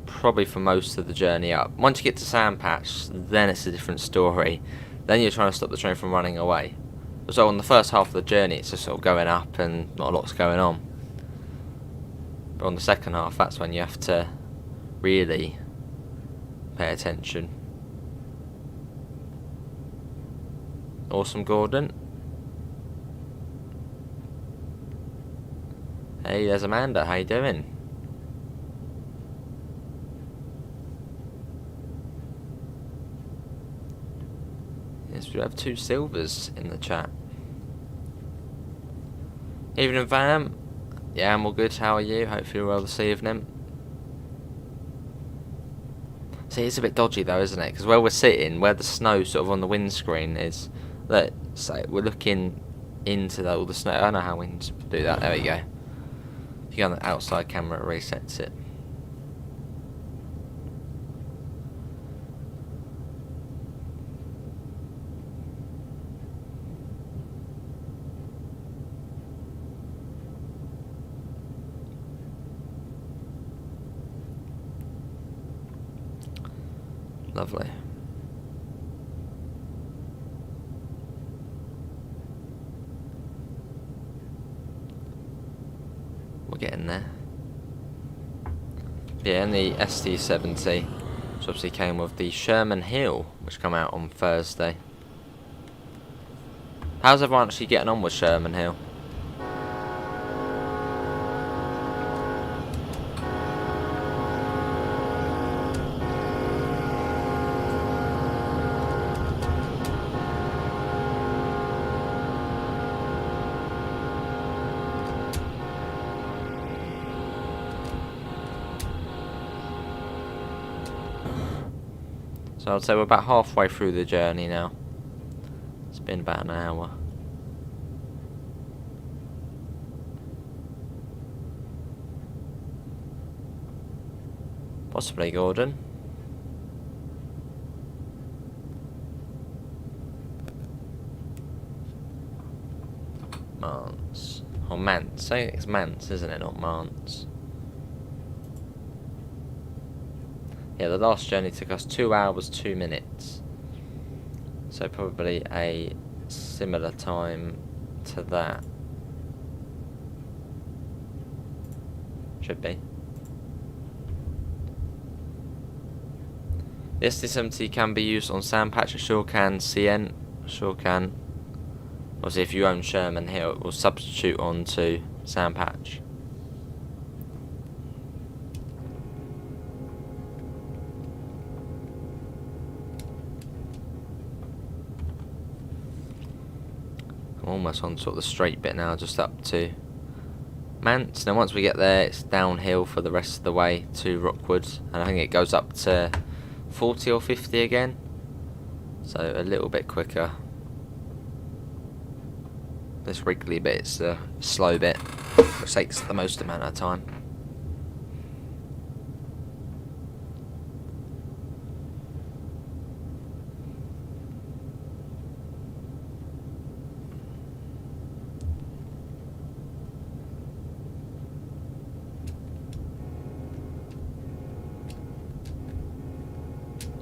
probably for most of the journey up. Once you get to Sandpatch, then it's a different story. Then you're trying to stop the train from running away. So on the first half of the journey, it's just sort of going up and not a lot's going on. But on the second half, that's when you have to really pay attention. Awesome, Gordon. Hey, there's Amanda. How you doing? Yes, we have 2 silvers in the chat. Evening, Vam. Yeah, I'm all good. How are you? Hopefully you're well this evening. See, it's a bit dodgy though, isn't it? Because where we're sitting, where the snow sort of on the windscreen is, look, so we're looking into all the snow. I don't know how we can do that. There we go. If you go on the outside camera, it resets it. Lovely. We're getting there. Yeah, and the ST70, which obviously came with the Sherman Hill, which come out on Thursday. How's everyone actually getting on with Sherman Hill? So I'd say we're about halfway through the journey now. It's been about an hour. Possibly, Gordon. Mance. Or Mance. Say it's Mance, isn't it? Not Mance. Yeah, the last journey took us 2 hours, 2 minutes. So probably a similar time to that. Should be. The ST70 can be used on Sandpatch, it sure can. CN, sure can. Obviously if you own Sherman Hill, it will substitute onto Sandpatch. Almost on sort of the straight bit now, just up to Mance. Now once we get there, it's downhill for the rest of the way to Rookwood, and I think it goes up to 40 or 50 again, so a little bit quicker. This wriggly bit's the slow bit, which takes the most amount of time.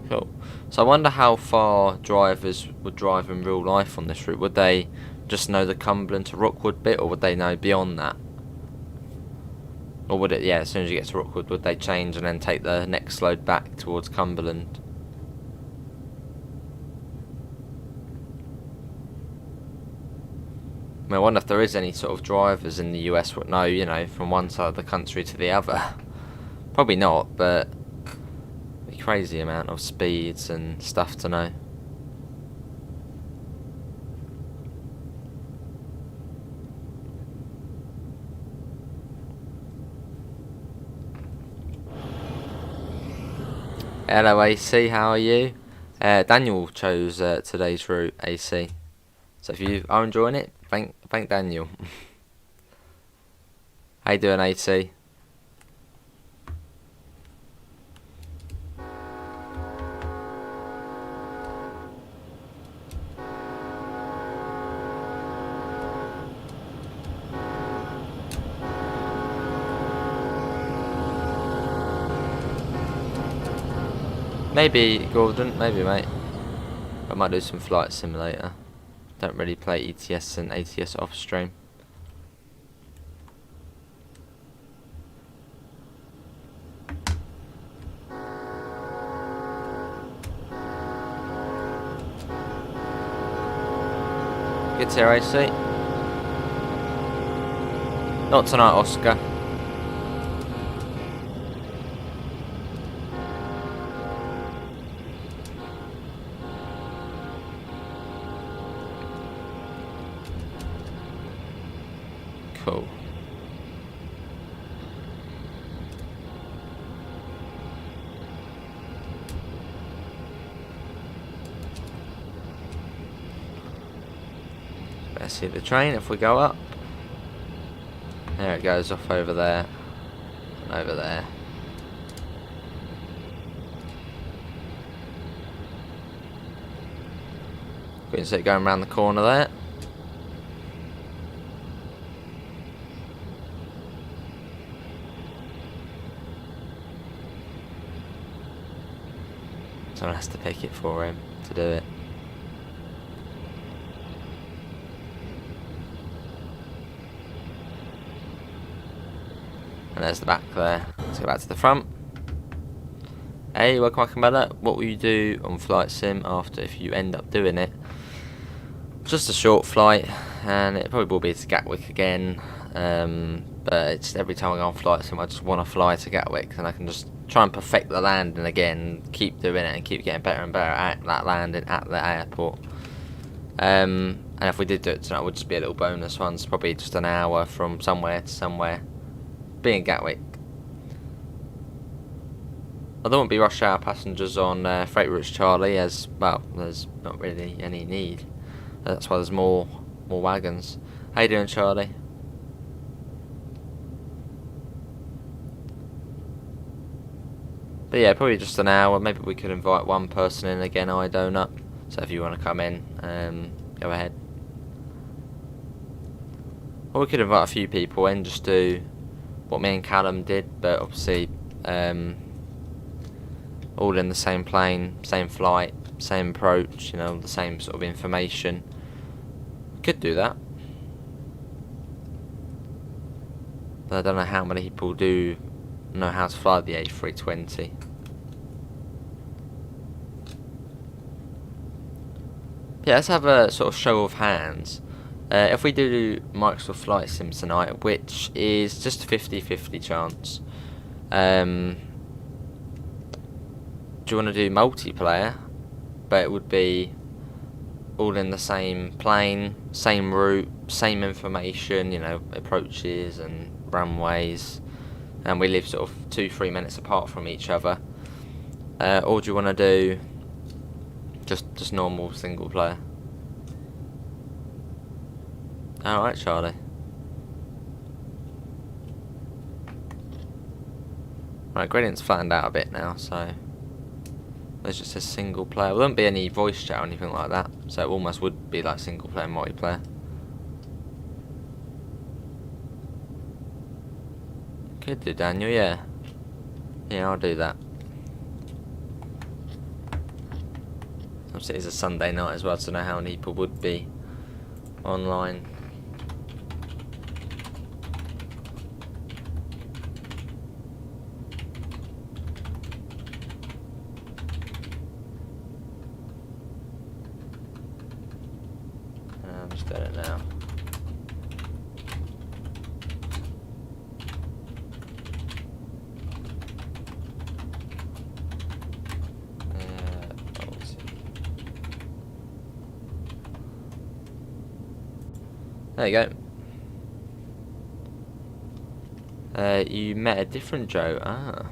Cool. So I wonder how far drivers would drive in real life on this route. Would they just know the Cumberland to Rookwood bit, or would they know beyond that? Or would it, yeah, as soon as you get to Rookwood, would they change and then take the next load back towards Cumberland? I mean, I wonder if there is any sort of drivers in the US that know, you know, from one side of the country to the other. Probably not, but a crazy amount of speeds and stuff to know. Hello AC, how are you? Daniel chose today's route, AC. So if you are enjoying it, thank Daniel. How you doing, AC? Maybe Gordon, maybe mate. I might do some flight simulator. Don't really play ETS and ATS off stream. Good to hear, AC. Not tonight, Oscar. Cool. Better see the train if we go up. There it goes off over there. And over there. We can see it going around the corner there. Someone has to pick it for him to do it. And there's the back there. Let's go back to the front. Hey, welcome back. What will you do on Flight Sim after if you end up doing it? Just a short flight, and it probably will be to Gatwick again. But it's every time I go on Flight Sim, I just want to fly to Gatwick, and I can just try and perfect the landing again, keep doing it, and keep getting better and better at that landing at the airport. And if we did do it tonight, it would just be a little bonus one. It's probably just an hour from somewhere to somewhere. Being Gatwick. I don't want to be rush hour passengers on freight routes, Charlie, as well. There's not really any need. That's why there's more wagons. How you doing, Charlie? But yeah, probably just an hour. Maybe we could invite one person in again. I donut. So if you want to come in, go ahead. Or we could invite a few people in, just do what me and Callum did, but obviously all in the same plane, same flight, same approach, you know, the same sort of information. Could do that, but I don't know how many people do know how to fly the A320. Yeah, let's have a sort of show of hands. If we do Microsoft Flight Sim tonight, which is just a 50-50 chance, do you want to do multiplayer? But it would be all in the same plane, same route, same information, you know, approaches and runways, and we live sort of 2-3 minutes apart from each other. Or do you want to do just normal single player? Alright, Charlie. Right, gradient's flattened out a bit now, so there's just a single player. There won't be any voice chat or anything like that, so it almost would be like single player and multiplayer. Could do, Daniel, yeah. Yeah, I'll do that. Obviously it's a Sunday night as well, so I don't know how many people would be online. I'm just doing it now. There you go. You met a different Joe. Ah.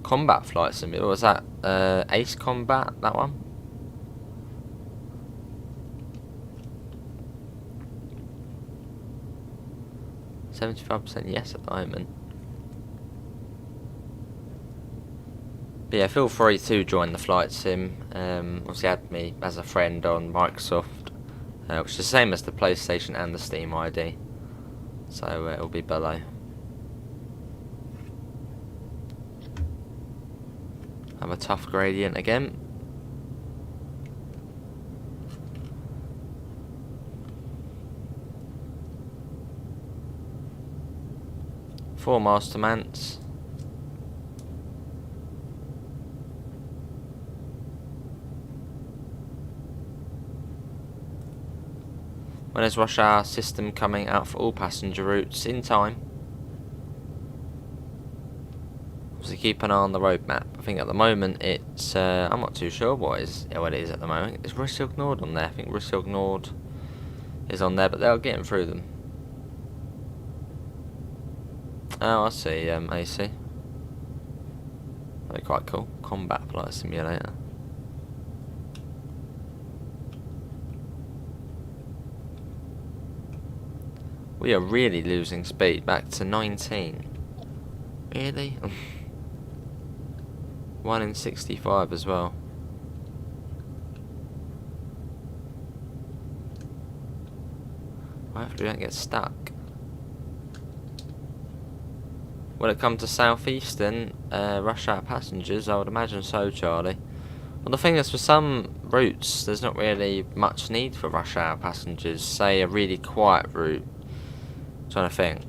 Combat Flight Simulator. Was that Ace Combat, that one? %, yes at the moment. But yeah, feel free to join the Flight Sim. Obviously add me as a friend on Microsoft, which is the same as the PlayStation and the Steam ID. So it'll be below. Have a tough gradient again. Four master mants. When is rush hour system coming out for all passenger routes? In time. Obviously keep an eye on the road map. I think at the moment it's, I'm not too sure what it is at the moment. Is Russilk Nord on there? I think Russilk Nord is on there, but they're getting through them. Oh, I see, AC. That'd be quite cool. Combat flight simulator. We are really losing speed, back to 19. Really? 1 in 65 as well. Hopefully we don't get stuck. Will it come to southeastern rush hour passengers? I would imagine so, Charlie. Well, the thing is, for some routes, there's not really much need for rush hour passengers. Say a really quiet route. Trying to think.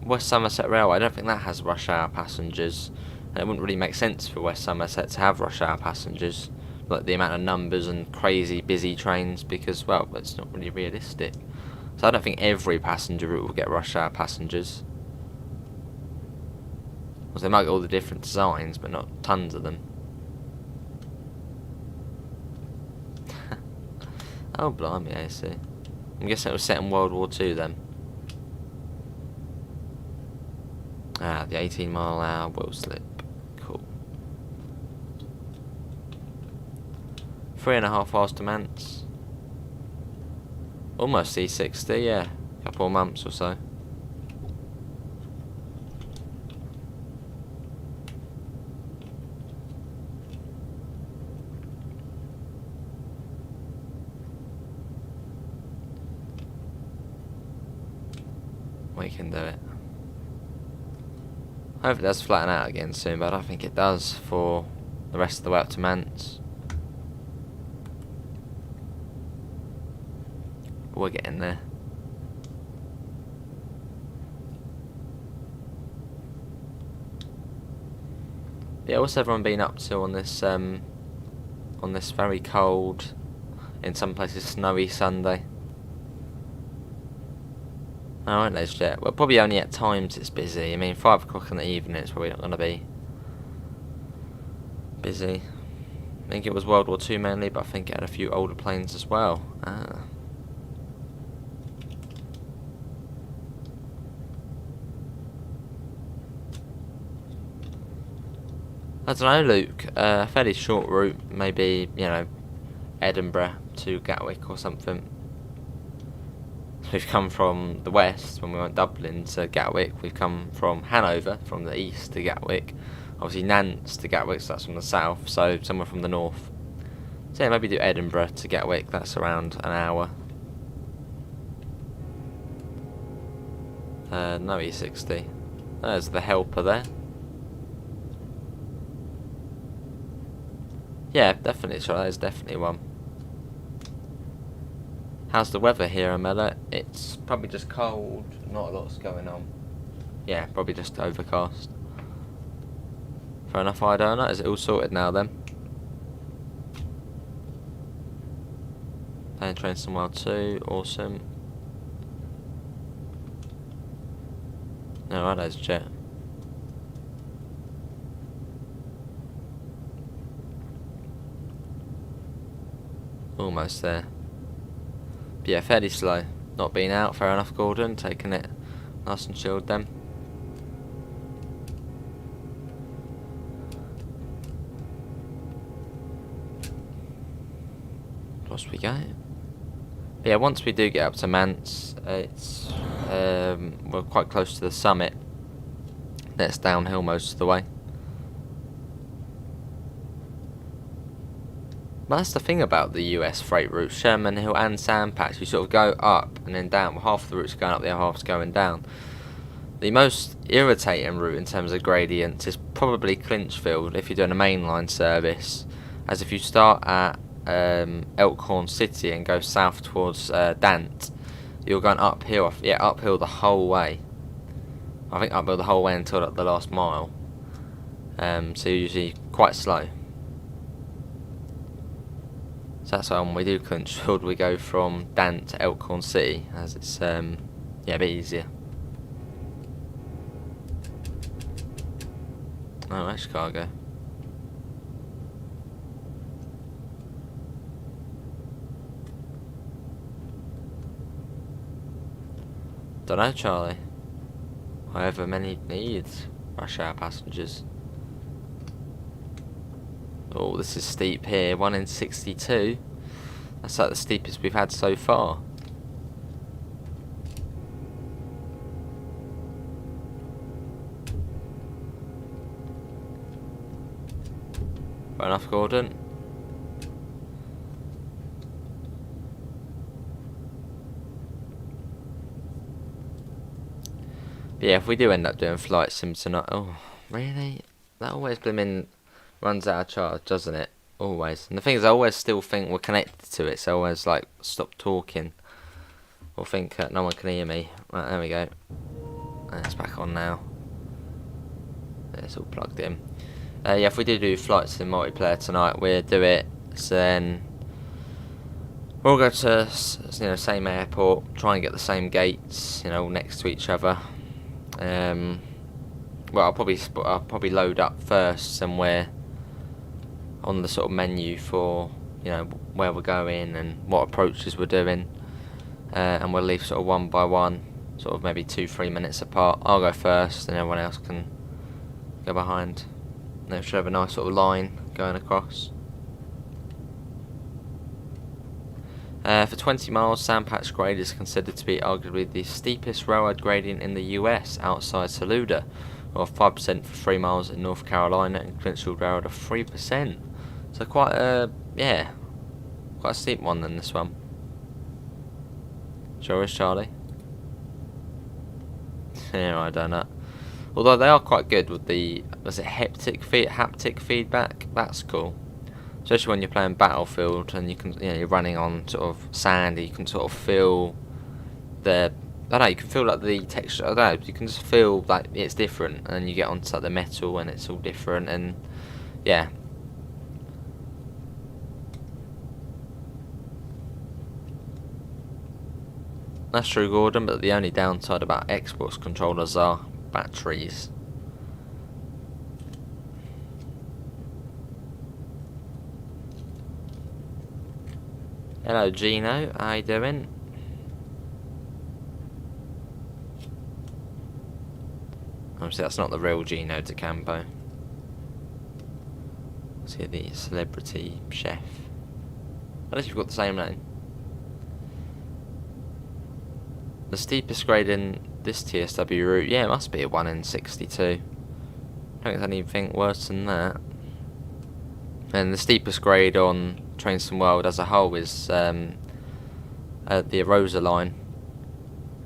West Somerset Railway, I don't think that has rush hour passengers. And it wouldn't really make sense for West Somerset to have rush hour passengers, like the amount of numbers and crazy busy trains, because, well, it's not really realistic. So I don't think every passenger route will get rush hour passengers. Well, they might get all the different designs, but not tons of them. Oh, blimey, AC. I'm guessing it was set in World War II then. Ah, the 18-mile-an-hour wheel slip. Cool. 3.5 faster mants. Almost C60, yeah. Couple of months or so. We can do it. Hopefully it does flatten out again soon, but I don't think it does for the rest of the way up to Mants. But we're getting there. Yeah, what's everyone been up to on this very cold, in some places snowy Sunday? Alright, ladies and gentlemen. Well, probably only at times it's busy. I mean, 5 o'clock in the evening it's probably not going to be busy. I think it was World War II mainly, but I think it had a few older planes as well. Ah. I don't know, Luke. A fairly short route, maybe, you know, Edinburgh to Gatwick or something. We've come from the west, when we went Dublin to Gatwick. We've come from Hanover, from the east to Gatwick. Obviously Nantes to Gatwick, so that's from the south, so somewhere from the north. So yeah, maybe do Edinburgh to Gatwick, that's around an hour. No E60. There's the helper there. Yeah, definitely, sure, there's definitely one. How's the weather here, Amela? It's probably just cold, not a lot's going on. Yeah, probably just overcast. Fair enough, I don't know. Is it all sorted now then? Playing train somewhere too, awesome. Alright, there's jet. Almost there. But yeah, fairly slow. Not being out, fair enough, Gordon. Taking it nice and chilled then. Lost we go. But yeah, once we do get up to Mants, it's we're quite close to the summit. That's downhill most of the way. But that's the thing about the US freight routes, Sherman Hill and Sandpatch. You sort of go up and then down. Well, half of the route's going up, the other half's going down. The most irritating route in terms of gradients is probably Clinchfield if you're doing a mainline service, as if you start at Elkhorn City and go south towards Dant, you're going uphill. Yeah, uphill the whole way. I think uphill the whole way until like, the last mile. So you're usually quite slow. So that's why when we do Clinchfield, we go from Dant to Elkhorn City, as it's yeah, a bit easier. Oh, that's cargo. Don't know, Charlie. However many needs rush hour passengers. Oh, this is steep here. 1 in 62. That's like the steepest we've had so far. Fair enough, Gordon. But yeah, if we do end up doing flight sims tonight, oh really? That always blooming runs out of charge, doesn't it? Always. And the thing is, I always still think we're connected to it, so I always like stop talking or think no one can hear me. Right, there we go. And it's back on now. It's all plugged in. Yeah, if we do flight sim multiplayer tonight, we'll do it. So then we'll go to same airport, try and get the same gates, all next to each other. Well, I'll probably load up first somewhere on the sort of menu for where we're going and what approaches we're doing, and we'll leave sort of one by one, sort of maybe 2-3 minutes apart. I'll go first, and everyone else can go behind. And it should have a nice sort of line going across. For 20 miles, Sandpatch Grade is considered to be arguably the steepest railroad gradient in the US outside Saluda, or 5% for 3 miles in North Carolina, and Clinchfield Railroad of 3%. So quite a steep one than this one. Sure is, Charlie. Yeah, I don't know. Although they are quite good with the haptic feedback. That's cool. Especially when you're playing Battlefield and you can, you're running on sort of sand, you can sort of feel you can feel like the texture. I don't know, you can just feel like it's different, and you get onto like the metal and it's all different, and yeah. That's true, Gordon, but the only downside about Xbox controllers are batteries. Hello Gino, how you doing? Obviously that's not the real Gino DeCampo. See the celebrity chef. Unless you've got the same name. The steepest grade in this TSW route, yeah, it must be a 1 in 62. I don't think there's anything worse than that. And the steepest grade on Trains Some World as a whole is the Arosa line.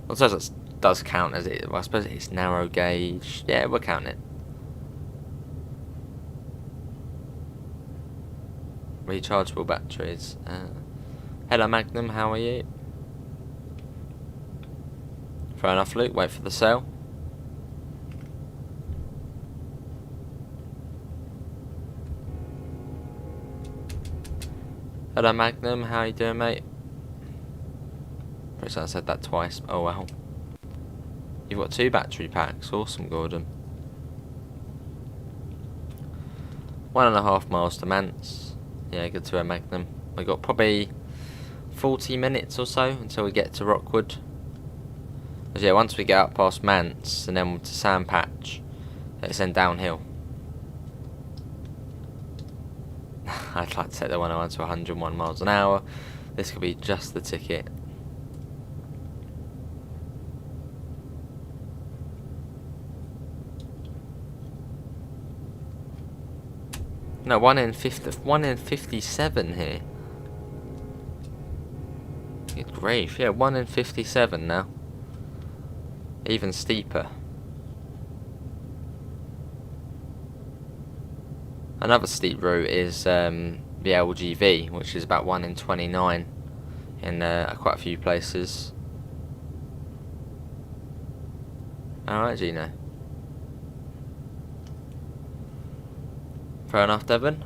I suppose that does count as it. Well, I suppose it's narrow gauge. Yeah, we'll count it. Rechargeable batteries. Hello Magnum, how are you? Fair enough, Luke. Wait for the sale. Hello Magnum, how you doing, mate? Pretty sure I said that twice. Oh well. You've got 2 battery packs. Awesome, Gordon. 1.5 miles to Mance. Yeah, good to a Magnum. We got probably 40 minutes or so until we get to Rockwood. Because yeah, once we get up past Mance and then to Sandpatch, it's then downhill. I'd like to take the 101 to 101 miles an hour. This could be just the ticket. No, 1 in 57 here. Good grief, yeah, 1 in 57 now. Even steeper. Another steep route is the LGV, which is about 1 in 29 in quite a few places. Alright, Gino. Fair enough, Devon.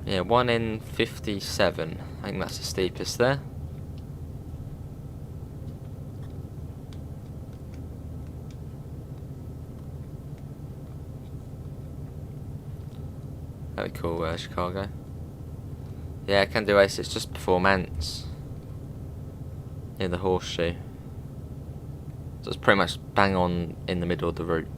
Yeah, 1 in 57. I think that's the steepest there. That'd be cool, Chicago. Yeah, I can do Ace. It's just before Mance. Near the horseshoe. So it's pretty much bang on in the middle of the route.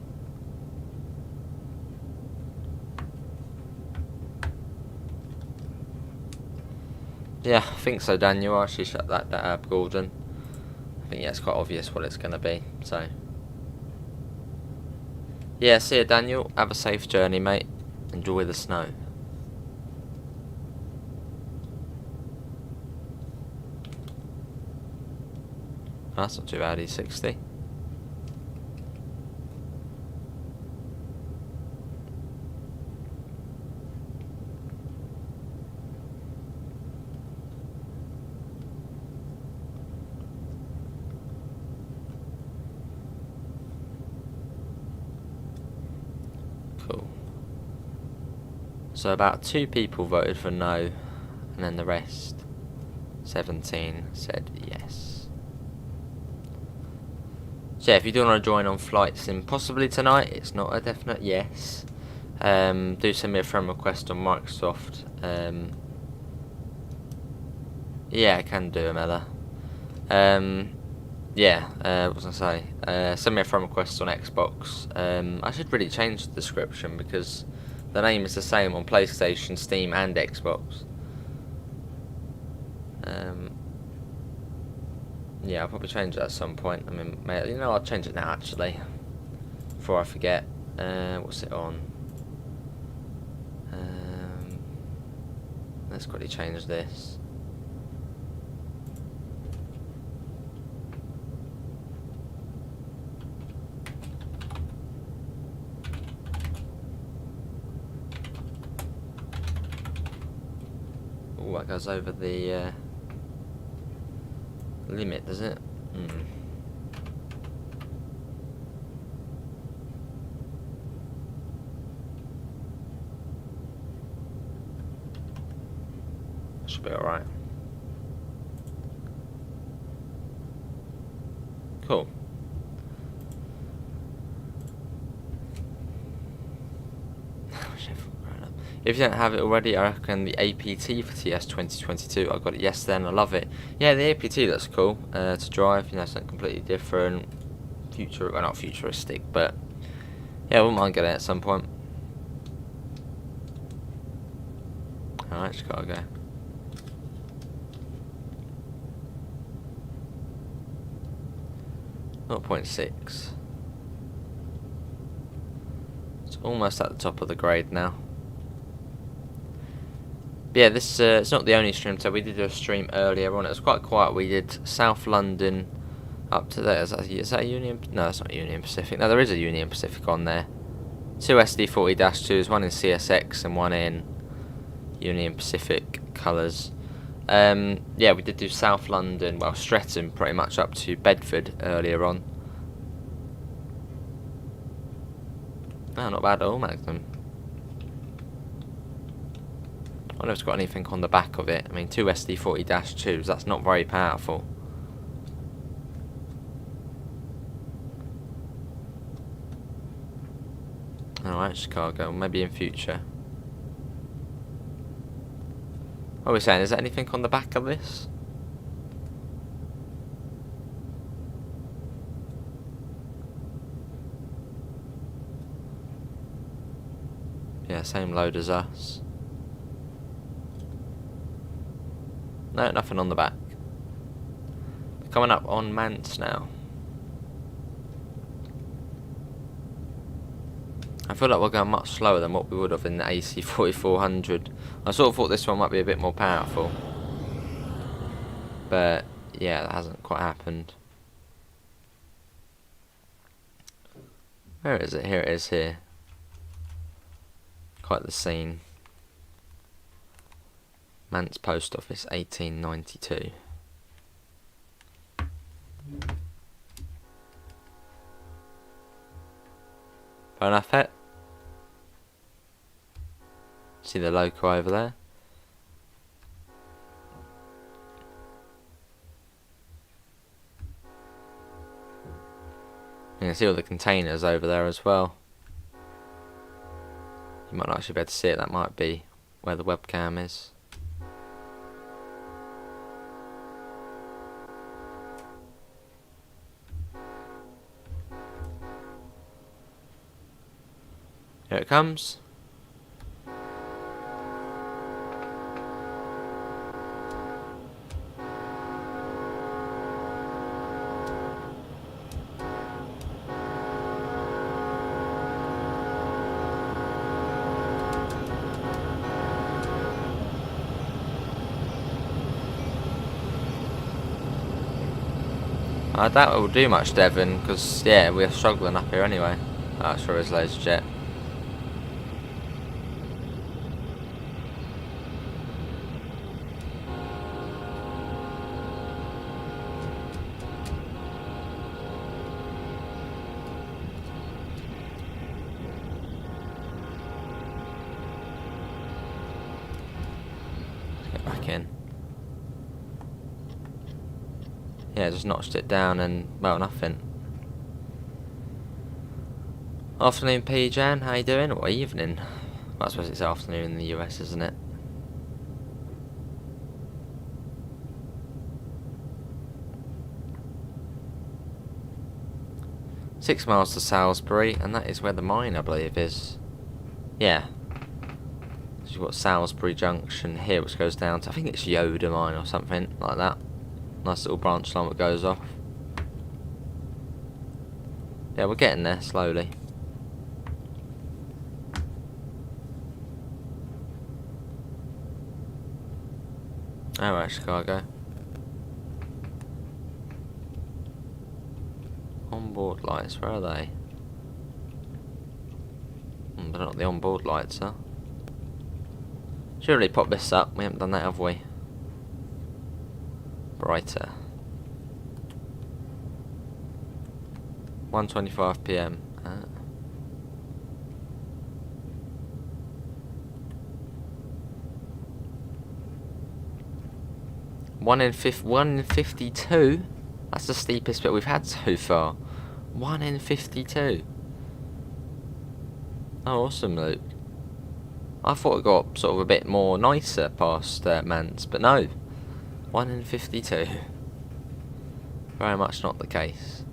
Yeah, I think so, Daniel. I actually shut that up, Gordon. I think, yeah, it's quite obvious what it's going to be, so. Yeah, see you, Daniel. Have a safe journey, mate. Enjoy the snow. That's not too bad, E60. Cool. So about 2 people voted for no, and then the rest, 17, said yes. So yeah, if you do want to join on Flight Sim possibly tonight, it's not a definite yes. Do send me a friend request on Microsoft. Yeah, I can do, Amela. Yeah, what was I say? Send me a friend request on Xbox. I should really change the description because the name is the same on PlayStation, Steam, and Xbox. Yeah, I'll probably change it at some point. I mean, you know, I'll change it now actually, before I forget. What's it on? Let's quickly change this. Oh, that goes over the limit, does it? Should be alright. Cool. If you don't have it already, I reckon the APT for TS 2022. I got it yesterday and I love it. Yeah, the APT looks cool to drive. You know, something completely different. Well, not futuristic, but yeah, I wouldn't mind getting it at some point. Alright, just gotta go. .6. It's almost at the top of the grade now. But yeah, this it's not the only stream. So we did a stream earlier on. It was quite quiet. We did South London up to there. Is that a Union? No, it's not Union Pacific. No, there is a Union Pacific on there. 2 SD40-2s, one in CSX and one in Union Pacific colours. Yeah, we did do South London, well, Streatham, pretty much up to Bedford earlier on. No, not bad at all, Magnum. I wonder if it's got anything on the back of it. I mean, 2 SD40-2s, that's not very powerful. Alright, Chicago, maybe in future. What are we saying? Is there anything on the back of this? Yeah, same load as us. No, nothing on the back. Coming up on Mance now. I feel like we're going much slower than what we would have in the AC 4400. I sort of thought this one might be a bit more powerful. But, yeah, that hasn't quite happened. Where is it? Here it is here. Quite the scene. Mance Post Office, 1892. Fair enough, it. See the loco over there. You can see all the containers over there as well. You might not actually be able to see it, that might be where the webcam is. Here it comes. I doubt it will do much, Devon, because, yeah, we're struggling up here anyway. Oh, sure is loads of jet. Get back in. Yeah, just notched it down and, well, nothing. Afternoon, P. Jan, how you doing? Or evening? Well, I suppose it's afternoon in the US, isn't it? Six miles to Salisbury, and that is where the mine, I believe, is. Yeah. So you've got Salisbury Junction here, which goes down to, I think it's Yoda Mine or something like that. Nice little branch line that goes off. Yeah, we're getting there slowly. Alright, Chicago. Onboard lights, where are they? They're not the onboard lights, huh? Surely pop this up, we haven't done that, have we? Brighter. 1:25 PM. One in 52. That's the steepest bit we've had so far. 1 in 52. Oh, awesome, Luke. I thought it got sort of a bit more nicer past Mance, but no. 1 in 52. Very much not the case.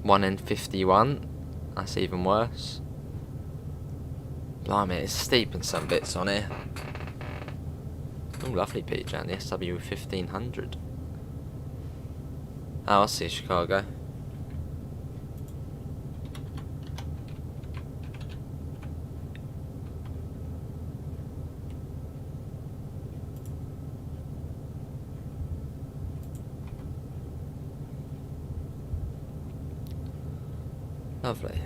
One in 51. That's even worse. Blimey, it's steep in some bits on here. Oh, lovely peach, and the SW 1500. Oh, I see Chicago. Lovely.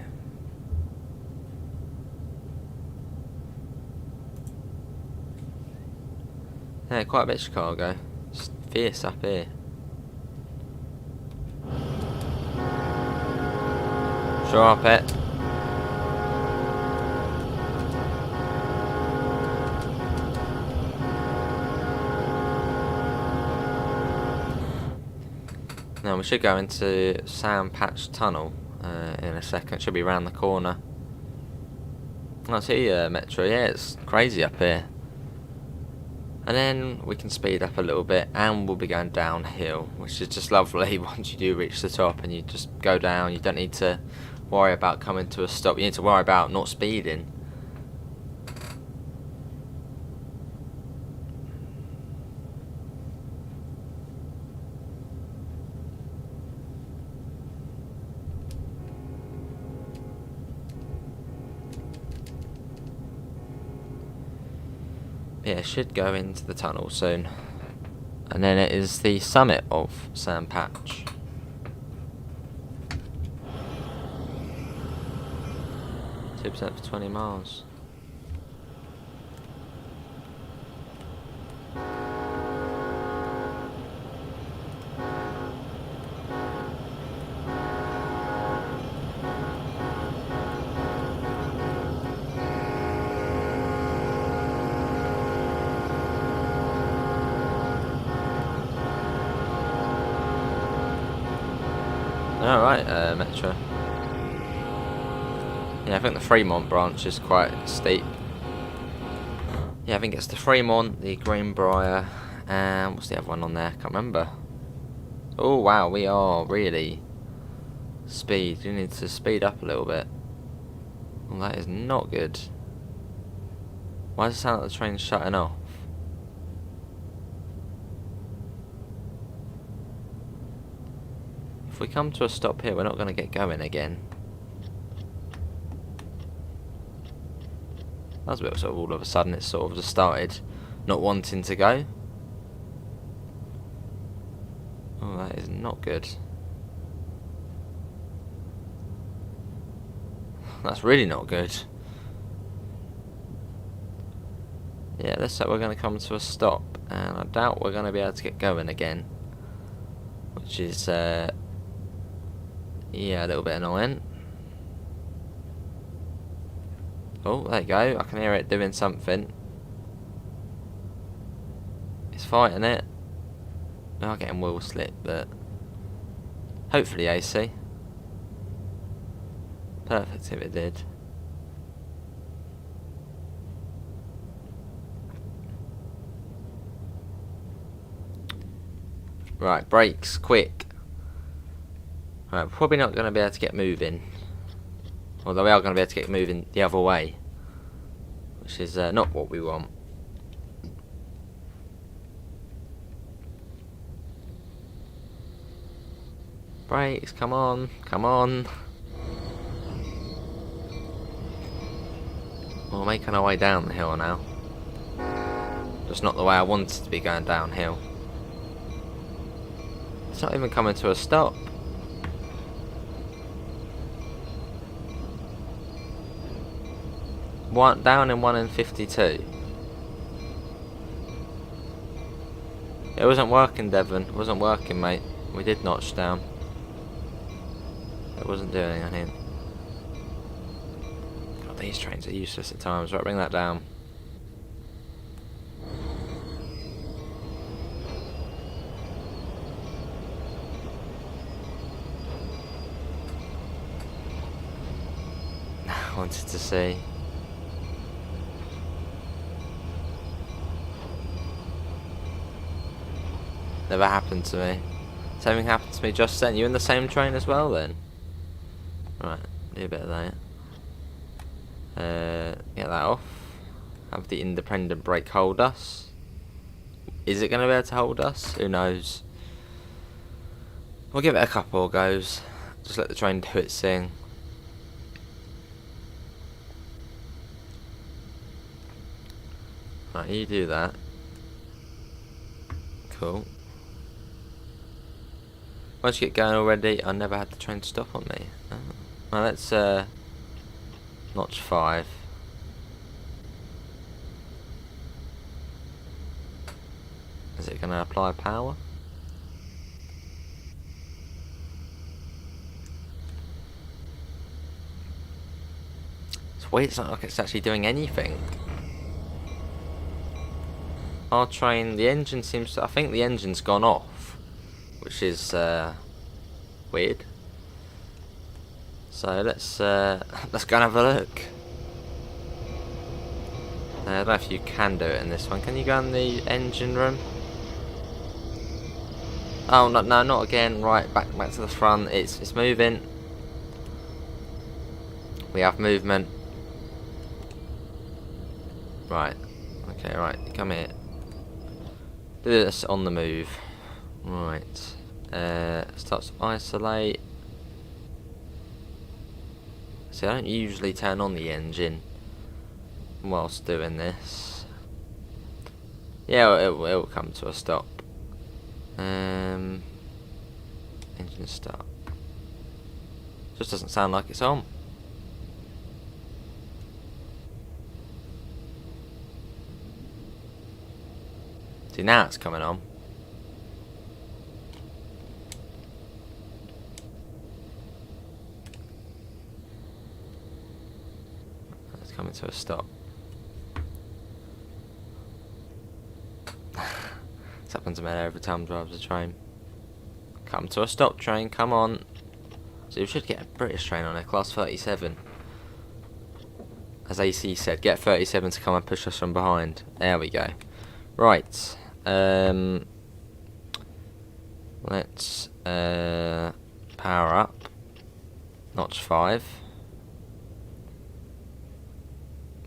Yeah, quite a bit of Chicago. It's fierce up here. Sure, I'll pet. Now we should go into Sand Patch Tunnel in a second. Should be around the corner. I see Metro. Yeah, it's crazy up here. And then we can speed up a little bit and we'll be going downhill, which is just lovely once you do reach the top and you just go down. You don't need to worry about coming to a stop. You need to worry about not speeding. Yeah, it should go into the tunnel soon. And then it is the summit of Sand Patch. %, for 20 miles. Alright, Metro. Yeah, I think the Fremont branch is quite steep. Yeah, I think it's the Fremont, the Greenbrier, and what's the other one on there? Can't remember. Oh wow, we are really speed. You need to speed up a little bit. Well, that is not good. Why does it sound like the train's shutting off? If we come to a stop here, we're not going to get going again. That was a bit sort of all of a sudden, it sort of just started not wanting to go. Oh, that is not good. That's really not good. Yeah, looks like we're going to come to a stop, and I doubt we're going to be able to get going again. Which is, yeah, a little bit annoying. Oh, there you go. I can hear it doing something. It's fighting it. We are getting wheel slip, but hopefully AC. Perfect if it did. Right, brakes, quick. Right, we're probably not going to be able to get moving. Although we are going to be able to get moving the other way. Which is not what we want. Brakes, come on, come on. We're making our way down the hill now. Just not the way I wanted to be going downhill. It's not even coming to a stop. One down in 1 in 52. It wasn't working, Devon. It wasn't working, mate. We did notch down. It wasn't doing anything. God, these trains are useless at times. Right, bring that down. I wanted to see. Never happened to me. Something happened to me just then. You in the same train as well then? Right, do a bit of that. Get that off. Have the independent brake hold us. Is it going to be able to hold us? Who knows? We'll give it a couple of goes. Just let the train do its thing. Right, you do that. Cool. Once you get going already, I never had the train stop on me. Oh. Well, let's notch 5. Is it going to apply power? It's weird, it's not like it's actually doing anything. Our train, the engine seems to, I think the engine's gone off, which is weird. So let's go and have a look. I don't know if you can do it in this one. Can you go in the engine room? Oh no, no, not again. Right, back to the front. It's moving. We have movement. Right. Okay, right. Come here. Do this on the move. Right. Starts to isolate. See, I don't usually turn on the engine whilst doing this. Yeah, it'll come to a stop. Engine start. Just doesn't sound like it's on. See, now it's coming on. It's coming to a stop. This happens to me every time I drive a train. Come to a stop, train, come on. So we should get a British train on there, class 37. As AC said, get 37 to come and push us from behind. There we go. Right. Let's power up. Notch 5.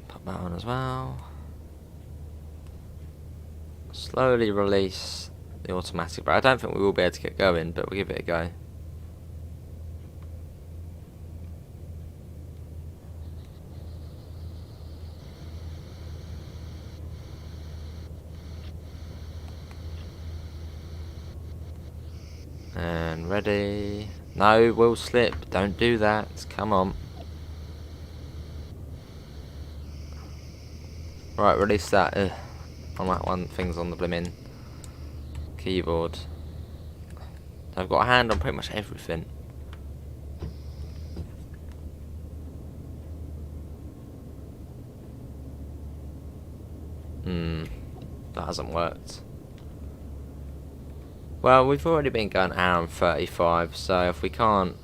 Put that on as well. Slowly release the automatic, but I don't think we will be able to get going, but we'll give it a go. And ready. No, we'll slip. Don't do that. Come on. Right, release that. On that one, things on the blimmin' keyboard. I've got a hand on pretty much everything. That hasn't worked. Well, we've already been going an hour and 35, so if we can't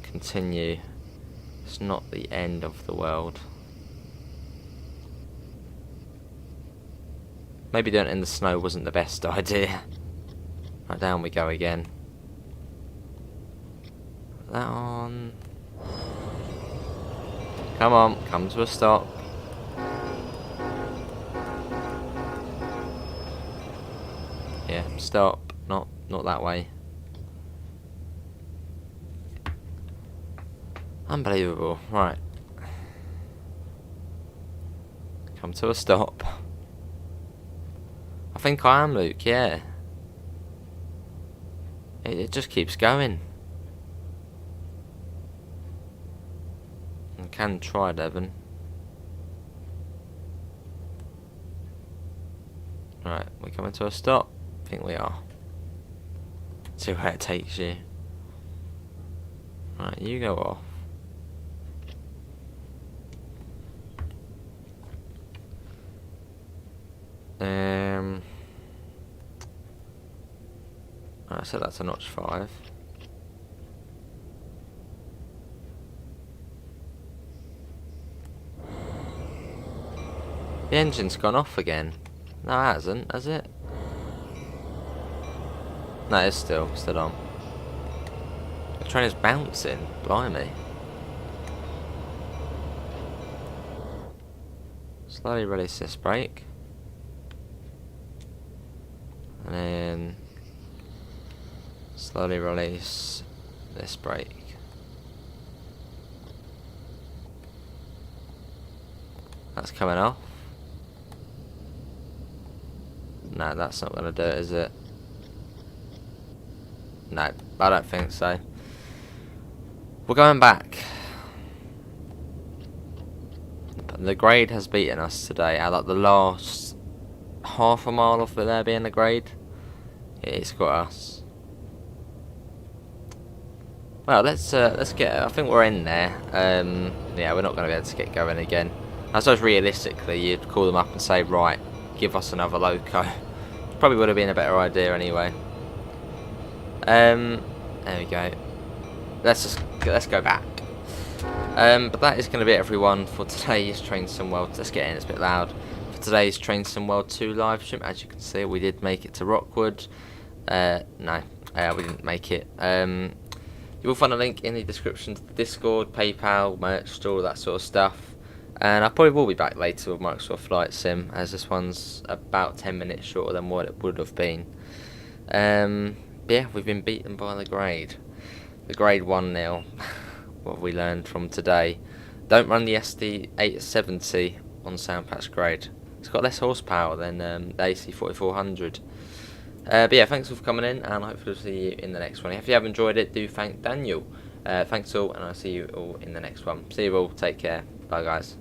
continue, it's not the end of the world. Maybe doing it in the snow wasn't the best idea. Right, down we go again. Put that on. Come on, come to a stop. Yeah, stop. Not that way. Unbelievable. Right. Come to a stop. I think I am, Luke, yeah. It just keeps going. I can try, Devon. Right, we're coming to a stop. I think we are. See where it takes you. Right, you go off. I said that's a notch 5. The engine's gone off again. No, it hasn't, has it? No, it's still on. The train is bouncing. Blimey. Slowly release this brake. And then slowly release this brake. That's coming off. No, that's not going to do it, is it? No, I don't think so. We're going back. The grade has beaten us today. At like the last half a mile of there being the grade, it's got us. Well, let's get. I think we're in there. Yeah, we're not going to be able to get going again. I suppose realistically, you'd call them up and say, right, give us another loco. Probably would have been a better idea anyway. There we go. Let's go back. But that is going to be it, everyone, for today's Train Sim World. Let's get in, it's a bit loud. For today's Train Sim World 2 live stream, as you can see, we did make it to Rockwood. No, we didn't make it. You will find a link in the description to the Discord, PayPal, merch store, all that sort of stuff. And I probably will be back later with Microsoft Flight Sim, as this one's about 10 minutes shorter than what it would have been. But yeah, we've been beaten by the grade. The grade 1-0. What have we learned from today? Don't run the SD870 on Soundpatch grade. It's got less horsepower than the AC 4400. But yeah, thanks all for coming in, and hopefully we'll see you in the next one. If you have enjoyed it, do thank Daniel. Thanks all, and I'll see you all in the next one. See you all. Take care. Bye, guys.